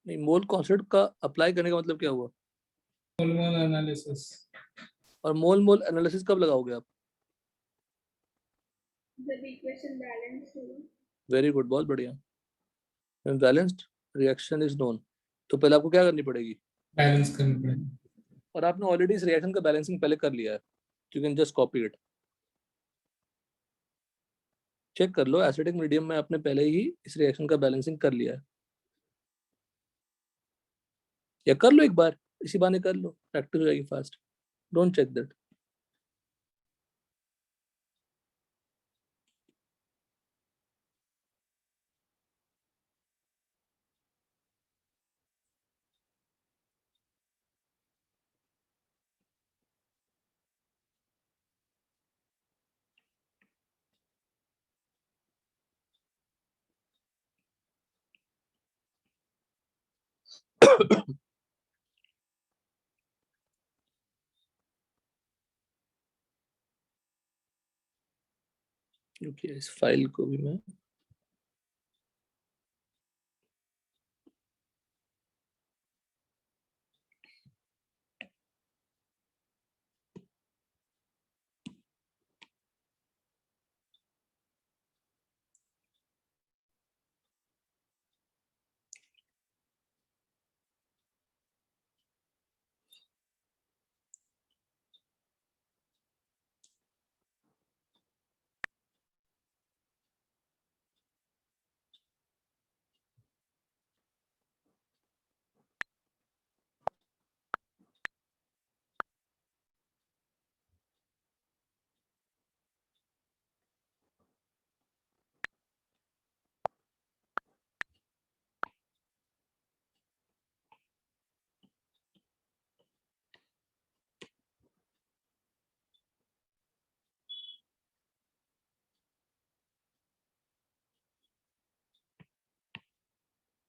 नहीं, मोल कॉन्स्टेंट का अप्लाई करने का मतलब क्या हुआ? मोल एनालिसिस। और मोल मोल एनालिसिस कब लगाओगे आप? जब इक्वेशन बैलेंस हो। वेरी गुड, बहुत बढ़िया। बैलेंस्ड रिएक्शन इज नोन, तो पहले आपको क्या करनी पड़ेगी? बैलेंस करना पड़ेगा। और आपने ऑलरेडी इस रिएक्शन का बैलेंसिंग पहले कर लिया है, you can just copy it. Check कर लो, एसिडिक मीडियम में आपने पहले ही इस रिएक्शन का बैलेंसिंग कर लिया है, या कर लो एक बार, इसी बहाने कर लो, प्रैक्टिस हो जाएगी फास्ट। Don't check that. क्योंकि इस फाइल को भी मैं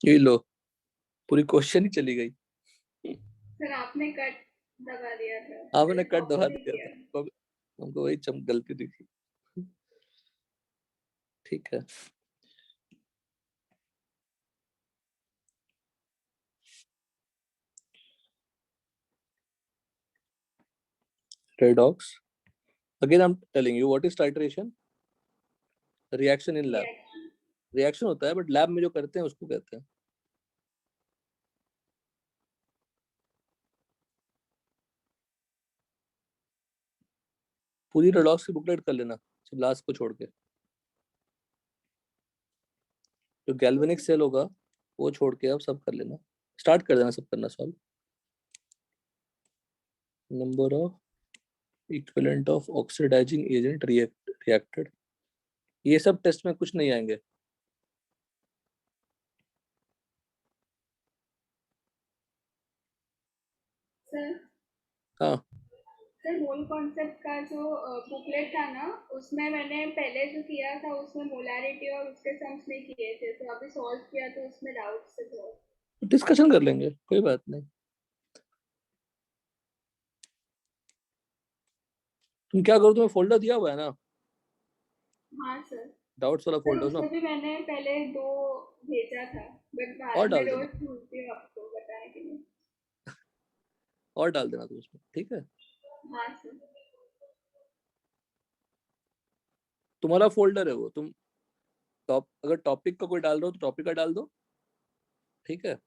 ये लो, पूरी क्वेश्चन ही चली गई। सर आपने कट दबा दिया था। आपने कट Copy दबा नहीं दिया किया। था, हमको वही चमक गलती दिखी। ठीक है, redox. Again, I'm telling you what is titration. Reaction in lab. Reaction. Reaction होता है, बट लैब में जो करते हैं उसको कहते हैं। पूरी रेडॉक्स की बुकलेट कर लेना, सिर्फ लास्ट को छोड़ के। जो गैल्वेनिक सेल होगा वो छोड़ के अब सब कर लेना, स्टार्ट कर देना सब करना solve. Number of equivalent of oxidising agent reacted, ये सब टेस्ट में कुछ नहीं आएंगे। सर हाँ, सर मोल कॉन्सेप्ट का जो बुकलेट था ना, उसमें मैंने पहले जो किया था उसमें मोलारिटी और उसके सम्स नहीं किए थे, तो अभी सॉल्व किया तो उसमें डाउट्स थे बहुत। डिस्कशन कर लेंगे, कोई बात नहीं। तुम क्या करो, तुम्हें फोल्डर दिया हुआ है ना, हाँ सर। डाउट्स वाला सर फोल्डर ना, उसमें भी मैंने पहले 2 भेजा था, बट और बाद में डाल देना, रोज भूलती हूँ आपको बताने के लिए। और डाल देना तुम उसमें, ठीक है। हाँ सर। तुम्हारा फोल्डर है वो, तुम अगर टॉपिक का कोई डाल रहे हो तो टॉपिक का डाल दो, ठीक है।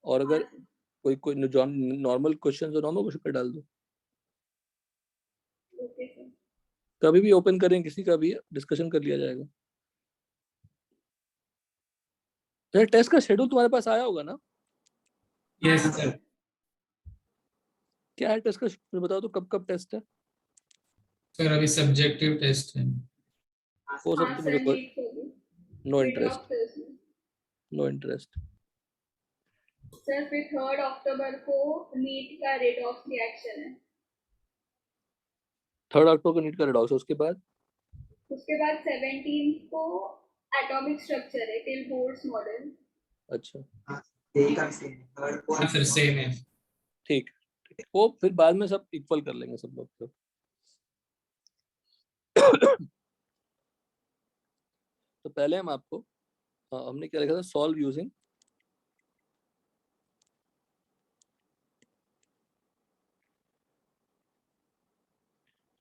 और हाँ अगर सर। कोई कोई नॉर्मल क्वेश्चन तो नॉर्मल क्वेश्चन का डाल दो। Okay sir. कभी भी ओपन करें किसी का भी, डिस्कशन कर लिया जाएगा। टेस्ट का शेड्यूल तुम्हारे पास आया होगा ना? Yes sir. क्या है टेस्ट का, मुझे बताओ तो कब कब टेस्ट है? सर अभी सब्जेक्टिव टेस्ट है। वो सब हाँ तो सर, मुझे नीट को भी नो मिड इंटरेस्ट, ऑफ उसमें। No interest. सर फिर 3 अक्टूबर को नीट का रेट ऑफ रिएक्शन है। 3 अक्टूबर को नीट का रिडॉक्स, उसके बाद उसके बाद 17 को एटॉमिक स्ट्रक्चर है टिल बोर्ड्स मॉडल। अच्छा यही का सेम थर्ड हाँ सर सेम है। ठीक, वो फिर बाद में सब इक्वल कर लेंगे सब लोग तो। तो पहले हम आपको हमने क्या लिखा था, सॉल्व यूजिंग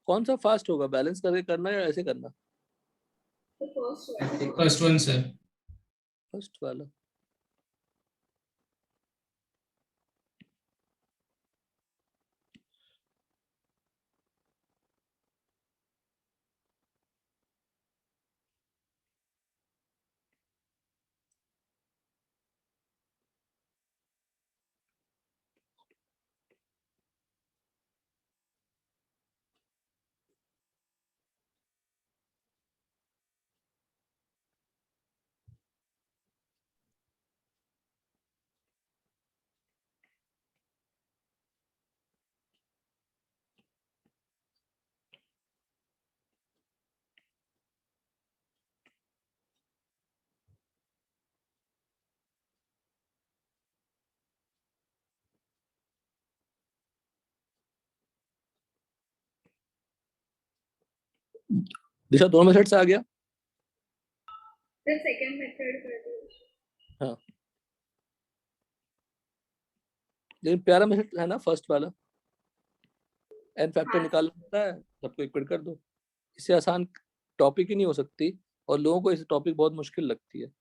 कौन सा फास्ट होगा, बैलेंस करके करना या ऐसे करना? तो first first one sir. First वाला। दिशा दोनों मेथड से आ गया? फिर सेकंड मेथड कर दो। हाँ, लेकिन प्यारा मेथड है ना फर्स्ट वाला, एन फैक्टर हाँ निकालना होता है, सबको इक्वल कर दो। इससे आसान टॉपिक ही नहीं हो सकती, और लोगों को इस टॉपिक बहुत मुश्किल लगती है।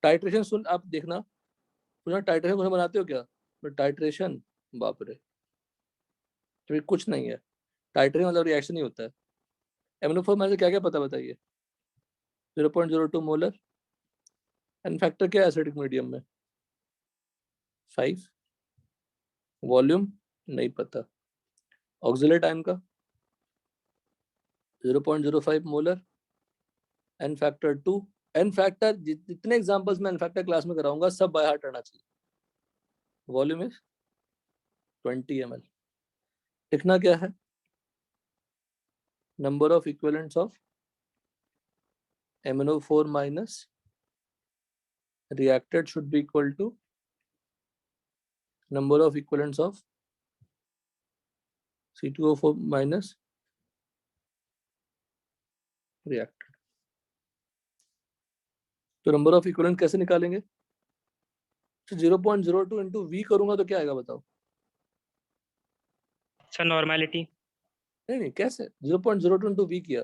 टाइट्रेशन सुन, आप देखना, सुना टाइट्रेशन को बनाते हो क्या? तो टाइट्रेशन, बाप रे, तो कुछ नहीं है, टाइट्रेशन मतलब रिएक्शन ही होता है। एमिनो4 में से क्या क्या पता बताइए? 0.02 मोलर। एन फैक्टर क्या है एसिडिक मीडियम में? 5। वॉल्यूम नहीं पता। ऑक्सिलेट आयन का 0.05 molar. N factor 2। N factor जितने एग्जांपल्स मैं एन फैक्टर क्लास में कराऊंगा सब बाय हार्ट रहना चाहिए। Volume is 20 ml। लिखना क्या है? Number of equivalents of MnO4 minus reacted should be equal to number of equivalents of C2O4 minus reacted। तो नंबर ऑफ इक्विवेलेंट कैसे निकालेंगे? तो 0.02 इंटू वी करूंगा तो क्या आएगा बताओ? Sir normality. नहीं नहीं, कैसे 0.02 इंटू वी किया?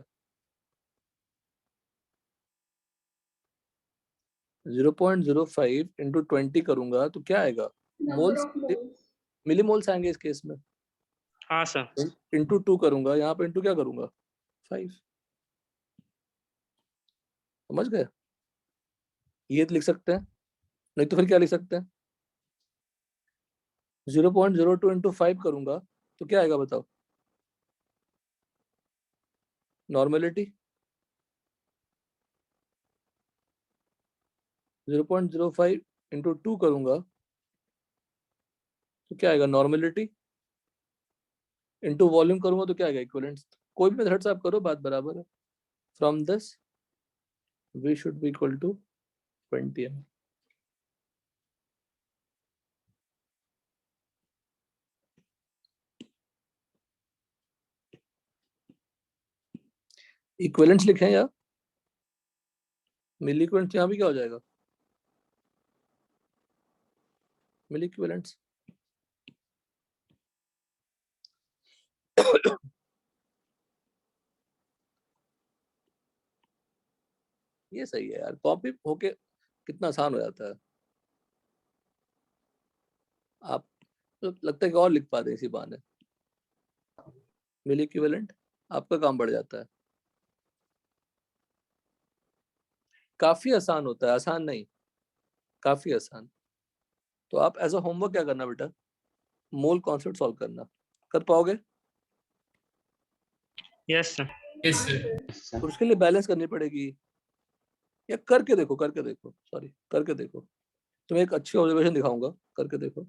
0.05 इंटू 20 करूंगा तो क्या आएगा? Number moles, of moles. Millimoles आएंगे इस केस में। हाँ सर। इंटू 2 करूंगा, यहाँ पे इंटू क्या करूंगा? 5। समझ गए? ये तो लिख सकते हैं, नहीं तो फिर क्या लिख सकते हैं? 0.02 इंटू 5 करूंगा तो क्या आएगा बताओ? नॉर्मेलिटी। 0.05 इंटू 2 करूंगा तो क्या आएगा? नॉर्मेलिटी। इंटू वॉल्यूम करूंगा तो क्या आएगा? इक्विवेलेंट्स। कोई भी मेथड से आप करो, बात बराबर है। From this we should be equal to 20 ml। Equivalents लिखें या मिली इक्विवेलेंट्स? यहाँ भी क्या हो जाएगा? Milli equivalents. ये सही है यार, कॉपी होके कितना आसान हो जाता है। आप तो लगता है कि और लिख पाते हैं इसी बहाने। मिली इक्विवेलेंट, आपका काम बढ़ जाता है। काफी आसान होता है, आसान नहीं। काफी आसान। तो आप एज अ होमवर्क क्या करना बेटा, मोल कॉन्सेप्ट सॉल्व करना। कर पाओगे? Yes sir. Yes, sir. Yes, sir. और उसके लिए बैलेंस करनी पड़ेगी, या करके देखो सॉरी करके देखो। तुम्हें एक अच्छी ऑब्जर्वेशन दिखाऊंगा, करके देखो,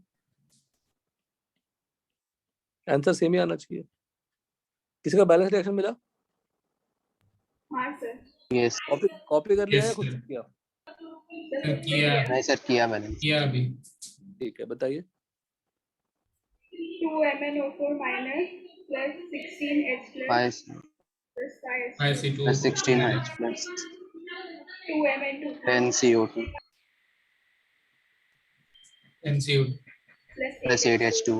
आंसर सेम ही आना चाहिए। किसी का बैलेंस रिएक्शन मिला? हाँ सर। Yes. कॉपी कर लिया Yes, या खुद sir. से किया? Sir, किया नहीं सर किया मैंने। किया अभी। ठीक है, बताइए। 2MnO4 minus plus 16H plus 5 plus 5H2 5C2 plus 16 H plus 2Mn2 10 CO2 NCO. plus 8 H2।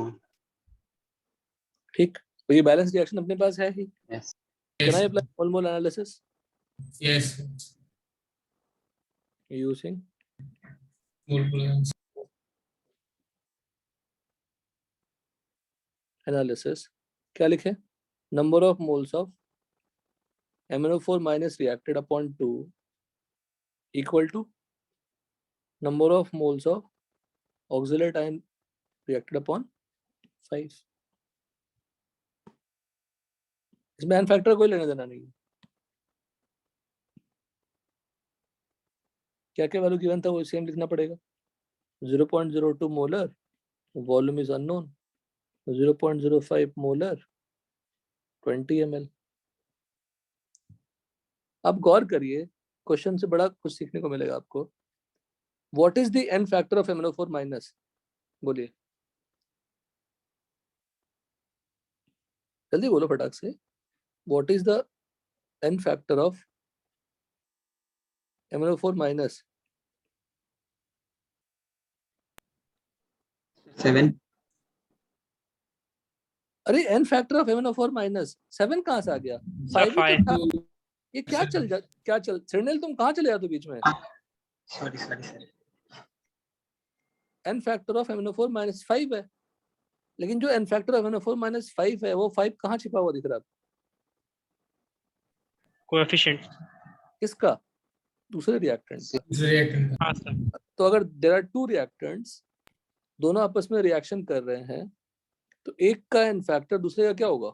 ठीक, तो ये बैलेंस रिएक्शन अपने पास है ही। Yes. Can I Yes, apply mole mole analysis yes. Using Multiple analysis? क्या लिखे? Number of moles of MnO4 minus reacted upon 2 equal to number of moles of auxiliary ion reacted upon 5। इसमें N factor कोई लेना देना नहीं है। क्या क्या वैल्यू गिवन था वो सेम लिखना पड़ेगा। 0.02 molar, volume is unknown. 0.05 molar, 20 ml। अब गौर करिए, क्वेश्चन से बड़ा कुछ सीखने को मिलेगा आपको। What is the N factor of MnO4 minus? बोलिए, जल्दी बोलो फटाक से। What is the N factor of MnO4 minus? 7। अरे N factor of MnO4 minus 7 कहाँ से आ गया? सर 5 ही तो 5। था। ये क्या चल सिग्नल, तुम कहाँ चले जाते बीच में? Sorry sorry. N factor of MnO4 minus 5 है, लेकिन जो N factor of MnO4 minus 5 है वो 5 कहाँ छिपा हुआ दिख रहा है? कोएफिशिएंट। किसका? दूसरे रिएक्टेंट का। reactant. हाँ सर। तो अगर देयर आर टू रिएक्टेंट्स, दोनों आपस में रिएक्शन कर रहे हैं, तो एक का एन फैक्टर दूसरे का क्या होगा?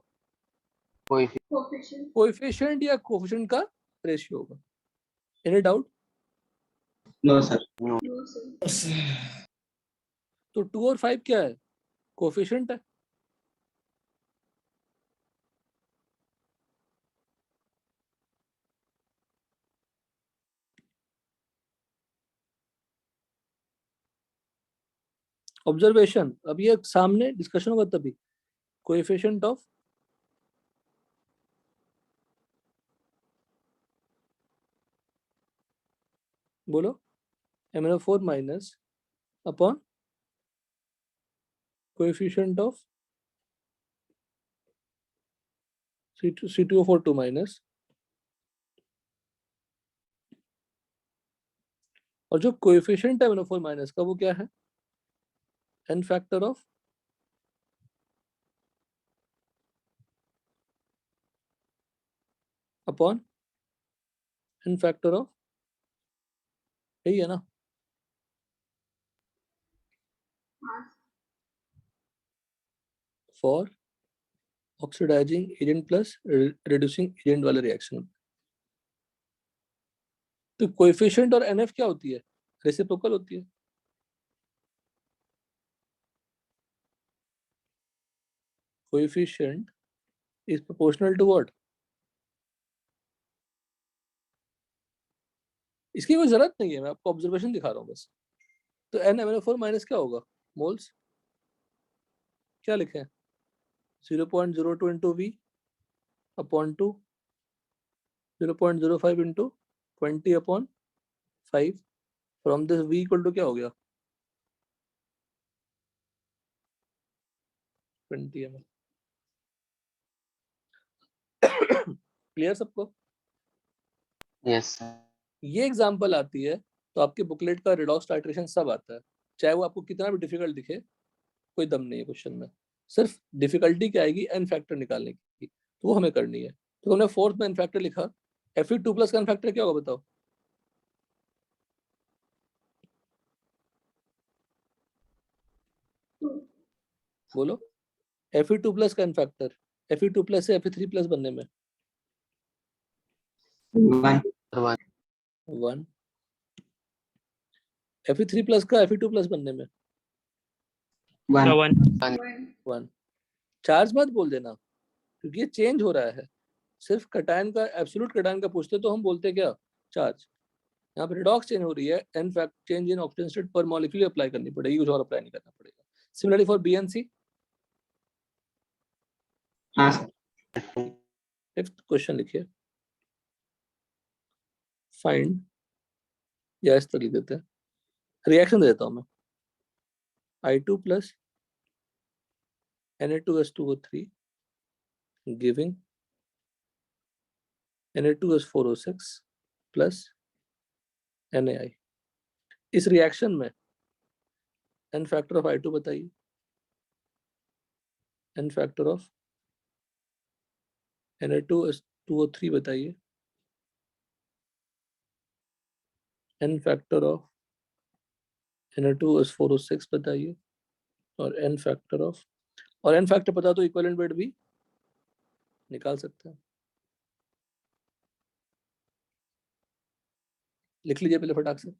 कोई coefficient कोएफिशिएंट या कोएफिशिएंट का रेशियो होगा। Any doubt? No sir. no sir तो 2 और 5 क्या है? कोएफिशिएंट है। ऑब्जर्वेशन, अब ये सामने डिस्कशन होगा तभी। कोएफिशिएंट ऑफ बोलो MnO4 minus upon coefficient of C2O42 minus, और जो कोएफिशिएंट है MnO4 माइनस का वो क्या है? N factor of upon N factor of, यही है ना? हाँ for oxidising agent plus reducing agent वाले रिएक्शन। तो कोएफिशिएंट और NF क्या होती है? रेसिप्रोकल होती है। Coefficient is proportional to what? इसकी कोई जरूरत नहीं है, मैं आपको ऑब्जर्वेशन दिखा रहा हूँ बस। तो NMnO4 माइनस क्या होगा? मोल्स क्या लिखे हैं? 0.02 into V upon 2, 0.05 into 20 upon 5। From this V equal to क्या हो गया? 20 ml। क्लियर सबको? यस ये एग्जांपल आती है तो आपके बुकलेट का रिडॉक्स टाइट्रेशन सब आता है, चाहे वो आपको कितना भी डिफिकल्ट दिखे, कोई दम नहीं है क्वेश्चन में। सिर्फ डिफिकल्टी क्या आएगी? एन फैक्टर निकालने की, तो वो हमें करनी है। तो हमने फोर्थ में एन फैक्टर लिखा। Fe2 प्लस का एन फैक्टर क्या होगा बताओ? बोलो Fe2 प्लस का इनफैक्टर, Fe2 प्लस से Fe3 प्लस बनने में 1 1, Fe3 प्लस का Fe2 प्लस बनने में 1 1 1। चार्ज मत बोल देना क्योंकि ये चेंज हो रहा है। सिर्फ कटायन का, एब्सोल्यूट कटायन का पूछते तो हम बोलते क्या, चार्ज। यहाँ पे रिडॉक्स चेंज हो रही है, n fact change in oxygen state पर मॉलिक्यूल अप्लाई करनी पड़ेगी, कुछ और अप्लाई नहीं करना पड़ेगा। सिमिलरली फॉर बीएनसी, हाँ सर। फिफ्थ क्वेश्चन लिखिए, फाइंड, या इस तरह लिख देते हैं, रिएक्शन दे देता हूँ मैं, I2 plus Na2S2O3 giving Na2S4O6 plus NaI। इस रिएक्शन में एन फैक्टर ऑफ I2 बताइए, एन फैक्टर ऑफ Na2S2O3 बताइए, एन फैक्टर ऑफ Na2S4O6 बताइए, और एन फैक्टर ऑफ, और एन फैक्टर पता तो इक्विवेलेंट वेट भी निकाल सकते हैं। लिख लीजिए पहले फटाक से।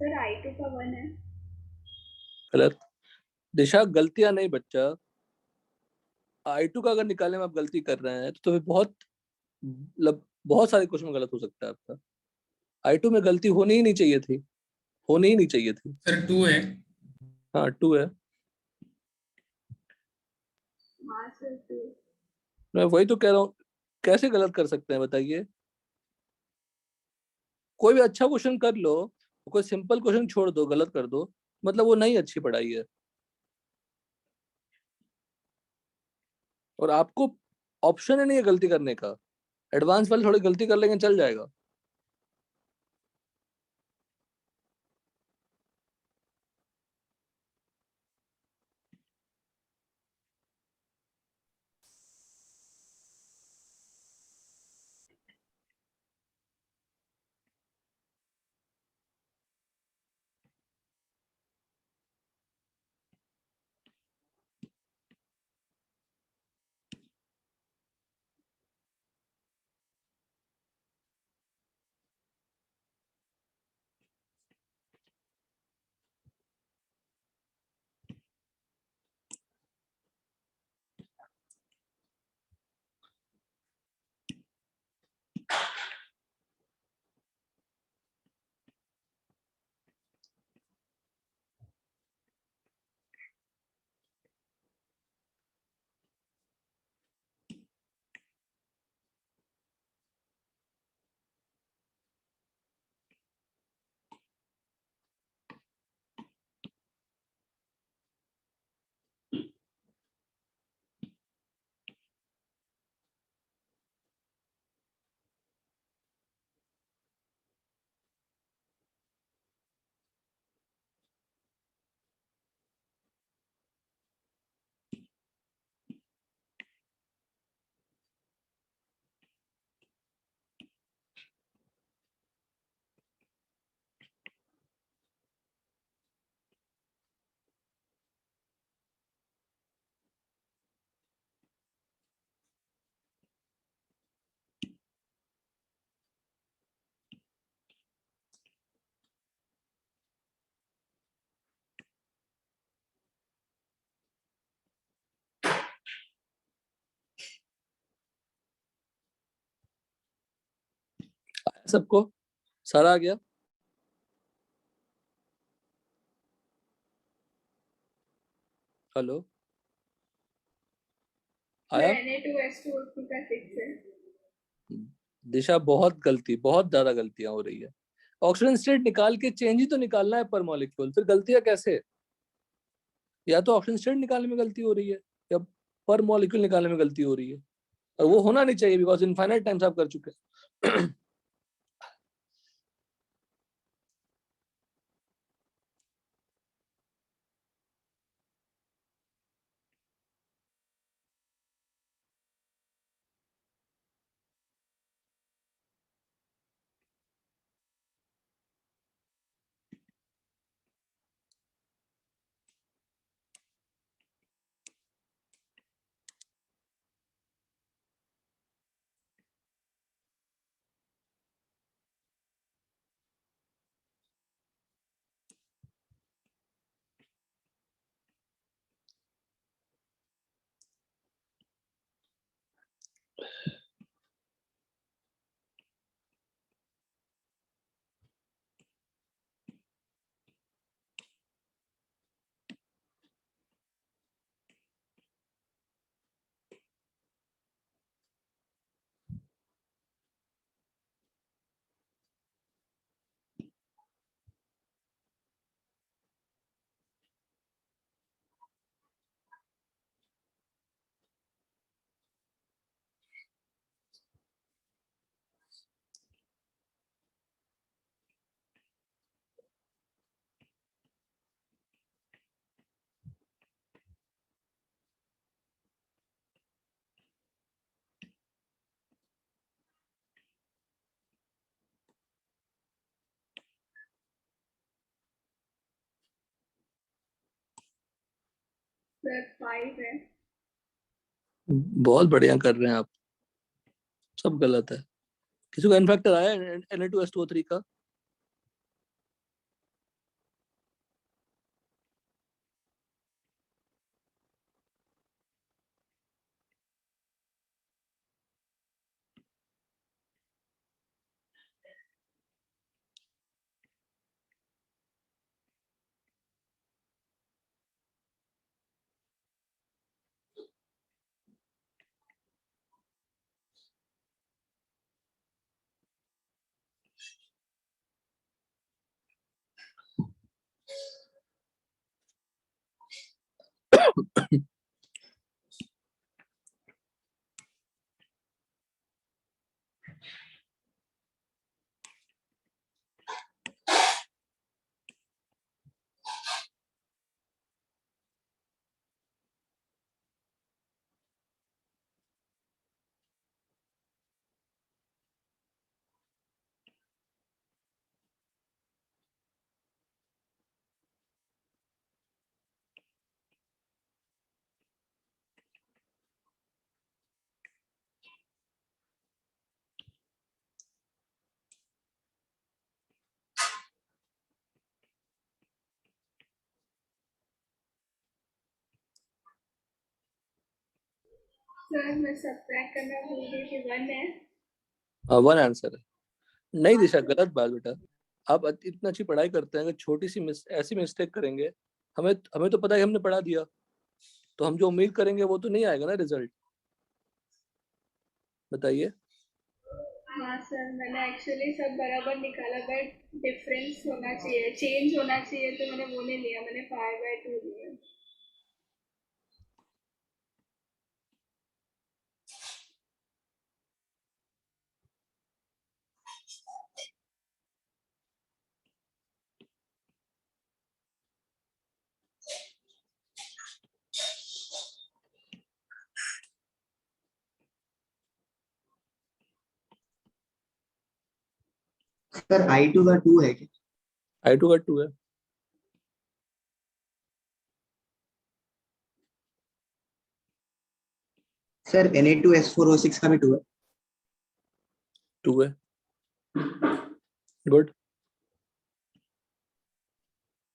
सर I2 का 1 है। गलत। दिशा गलतियां नहीं बच्चा, I2 का अगर निकालने में आप गलती कर रहे हैं तो फिर बहुत, मतलब बहुत सारे क्वेश्चन में गलत हो सकता है आपका। I2 में गलती होनी ही नहीं चाहिए थी, होनी ही नहीं चाहिए थी। सर 2 है। हाँ 2 है, हाँ सर 2। मैं वही तो कह रहा हूँ, कैसे गलत कर सकते हैं बताइए। कोई भी अच्छा क्वेश्चन कर लो, कोई सिंपल क्वेश्चन छोड़ दो, गलत कर दो, मतलब वो नहीं अच्छी पढ़ाई है। और आपको ऑप्शन ही नहीं है गलती करने का। एडवांस वाले थोड़ी गलती कर लेंगे, चल जाएगा। सबको सारा आ गया? हेलो, आया? Na2S2O3 का 6 है। दिशा, बहुत ज्यादा गलतियां हो रही है। ऑक्सीजन स्टेट निकाल के चेंज ही तो निकालना है पर मॉलिक्यूल, फिर गलतियां कैसे? या तो ऑक्सीजन स्टेट निकालने में गलती हो रही है, या पर मॉलिक्यूल निकालने में गलती हो रही है। और वो होना नहीं चाहिए, बिकॉज इनफाइनाइट टाइम्स आप कर चुके हैं। सर 5 है। बहुत बढ़िया कर रहे हैं आप। सब गलत है। किसी को इन्फेक्टर आया Na2S2O3 का? सर मैं सब्ट्रैक्ट करना भूल गई थी, 1 है। हाँ 1 आंसर है। नहीं दिशा, गलत बात बेटा। आप इतना अच्छी पढ़ाई करते हैं, अगर छोटी सी ऐसी मिस्टेक करेंगे, हमें हमें तो पता है कि हमने पढ़ा दिया, तो हम जो उम्मीद करेंगे वो तो नहीं आएगा ना रिजल्ट। बताइए। हाँ सर, मैंने एक्चुअली सब बराबर निकाला, बट डिफरेंस होना चाहिए, चेंज होना चाहिए, तो मैंने वो नहीं लिया, मैंने 5/2 लिया। सर I2 का 2 है क्या? I2 का 2 है। सर Na2S4O6 का भी 2 है। 2 है। गुड।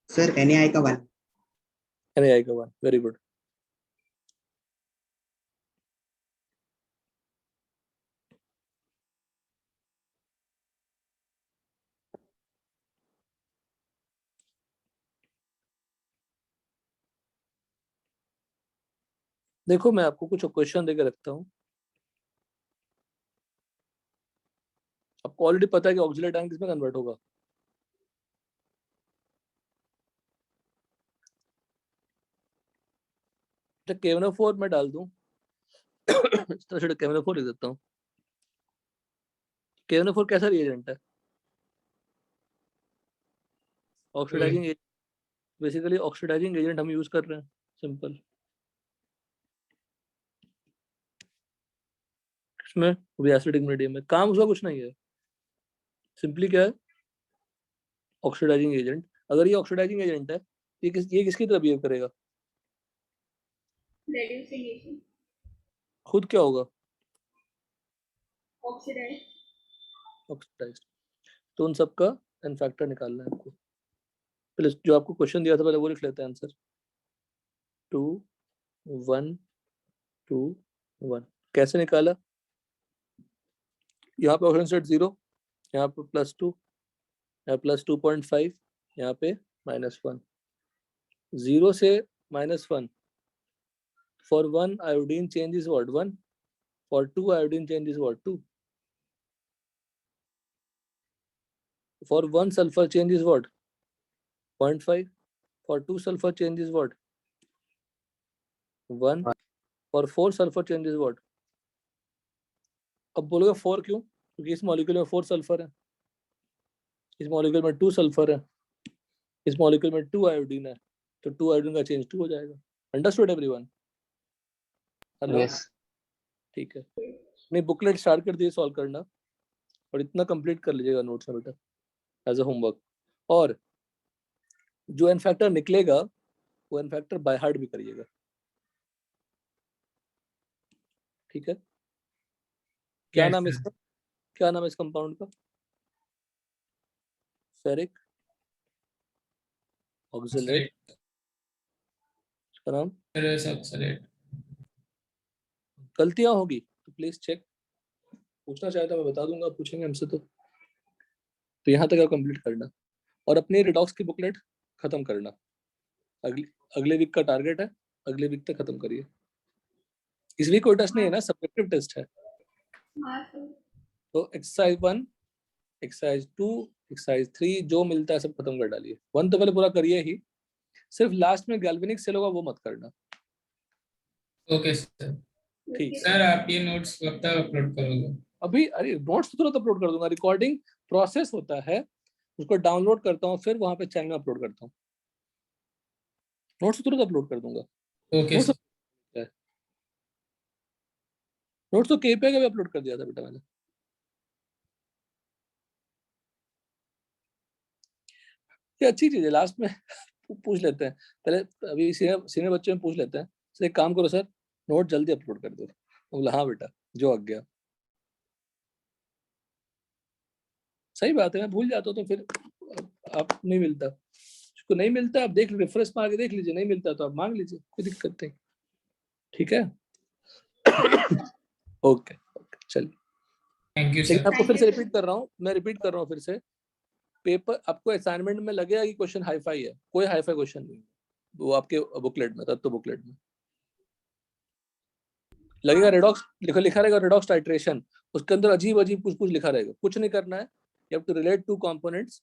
सर Na का 1। NaI का 1, वेरी गुड। देखो मैं आपको कुछ क्वेश्चन देके रखता हूँ। आपको ऑलरेडी पता है कि ऑक्सिलेट आयन किसमें कन्वर्ट होगा। तो KNO4 में डाल दूं इस तरह से KNO4 लिख देता हूँ। KNO4 कैसा रिएजेंट है? Oxidising agent. Basically oxidising agent हम यूज कर रहे हैं, सिंपल। इसमें वो भी एसिडिक मीडियम में, काम उसका कुछ नहीं है, सिंपली क्या है, ऑक्सीडाइजिंग एजेंट। अगर ये ऑक्सीडाइजिंग एजेंट है, ये किसकी तरह बिहेव करेगा? रेड्यूसिंग एजेंट, खुद क्या होगा? ऑक्सीडाइज। ऑक्सीडाइज्ड। तो उन सबका एन फैक्टर निकालना है आपको। पहले जो आपको क्वेश्चन दिया था पहले वो लिख लेते हैं आंसर। 2 1 2 1 कैसे निकाला? यहाँ पे ऑक्सीजन स्टेट 0, यहाँ पे +2, यहाँ +2.5, यहाँ पे -1। 0 से -1, for 1 iodine change is what? 1. For 2 iodine change is what? 2. For 1 sulfur change is what? 0.5. For 2 sulfur change is what? 1. For 4 sulfur change is what? अब बोलोगे 4 क्यों? क्योंकि इस मॉलिक्यूल में 4 सल्फर है, इस मॉलिक्यूल में 2 सल्फर है, इस मॉलिक्यूल में 2 आयोडीन है, तो 2 आयोडीन का चेंज 2 हो जाएगा। Understood everyone? हेलो? Yes. ठीक है। नहीं, बुकलेट स्टार्ट कर दिए सॉल्व करना, और इतना कंप्लीट कर लीजिएगा नोट्स में बेटा एज अ होमवर्क। और जो एन फैक्टर निकलेगा वो एन फैक्टर बाय हार्ट भी करिएगा, ठीक है? क्या Yes, नाम है sir. इसका? क्या नाम है इस कंपाउंड का? Ferric oxalate. इसका नाम? Ferrous oxalate. गलतियां होगी तो प्लीज चेक, पूछना चाहे तो मैं बता दूंगा, पूछेंगे हमसे तो यहाँ तक आप कंप्लीट करना, और अपनी रिडॉक्स की बुकलेट खत्म करना। अगले वीक का टारगेट है, अगले वीक तक खत्म करिए। इस वीक कोई टेस्ट नहीं है ना, सब्जेक्टिव टेस्ट है। हाँ सर। तो एक्सरसाइज 1, एक्सरसाइज 2, एक्सरसाइज 3 जो मिलता है सब खत्म कर डालिए। 1 तो पहले पूरा करिए ही, सिर्फ लास्ट में गैल्वेनिक सेल होगा वो मत करना, Okay, sir. ठीक है? सर आप ये नोट्स कब तक अपलोड करोगे? अभी अरे नोट्स तो तुरंत अपलोड कर दूंगा, रिकॉर्डिंग प्रोसेस होता है, उसको डाउनलोड करता हूँ, फिर वहां पे चैनल में अपलोड करता हूँ। नोट्स तो तुरंत अपलोड कर दूंगा। Okay, notes sir. नोट्स तो KPI का भी अपलोड कर दिया था बेटा मैंने। ये अच्छी चीज है, लास्ट में पूछ लेते हैं पहले, अभी सीनियर बच्चों में पूछ लेते हैं। सर एक काम करो सर, नोट जल्दी अपलोड कर दो। बोला हाँ बेटा, जो आ गया। सही बात है, मैं भूल जाता हूँ तो फिर आप नहीं मिलता, उसको नहीं मिलता, आप देख रिफ्रेश मार के देख लीजिए, नहीं मिलता तो आप मांग लीजिए, कोई दिक्कत नहीं, ठीक है? ओके चलिए। थैंक यू लेकिन सर। आपको फिर Thank से you, रिपीट कर रहा हूँ, मैं रिपीट कर रहा हूँ फिर से, पेपर आपको असाइनमेंट में लगेगा कि क्वेश्चन हाईफाई है, कोई हाईफाई क्वेश्चन नहीं, वो आपके बुकलेट में, तत्व बुकलेट में लगेगा रेडॉक्स लिखा रहेगा, रेडॉक्स टाइट्रेशन, उसके अंदर अजीब अजीब कुछ कुछ लिखा रहेगा, कुछ नहीं करना है, you have to relate to components,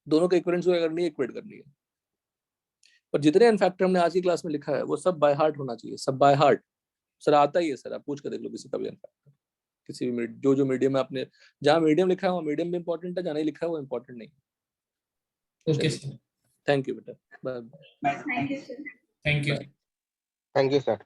दोनों के इक्विवेलेंस को करनी है, इक्वेट करनी है। और जितने इनफैक्ट हमने आज की क्लास में लिखा है वो सब बाय हार्ट होना चाहिए, सब बाय हार्ट। सर आता ही है सर, आप पूछ कर देख लो किसी का भी इनफैक्ट, किसी भी जो मीडियम में आपने, जहाँ मीडियम लिखा है वो मीडियम भी इंपॉर्टेंट है, जहाँ नहीं लिखा है वो इंपॉर्टेंट नहीं। Okay sir. थैंक यू बेटा, bye. Thank you, sir. Thank you. Thank you, sir.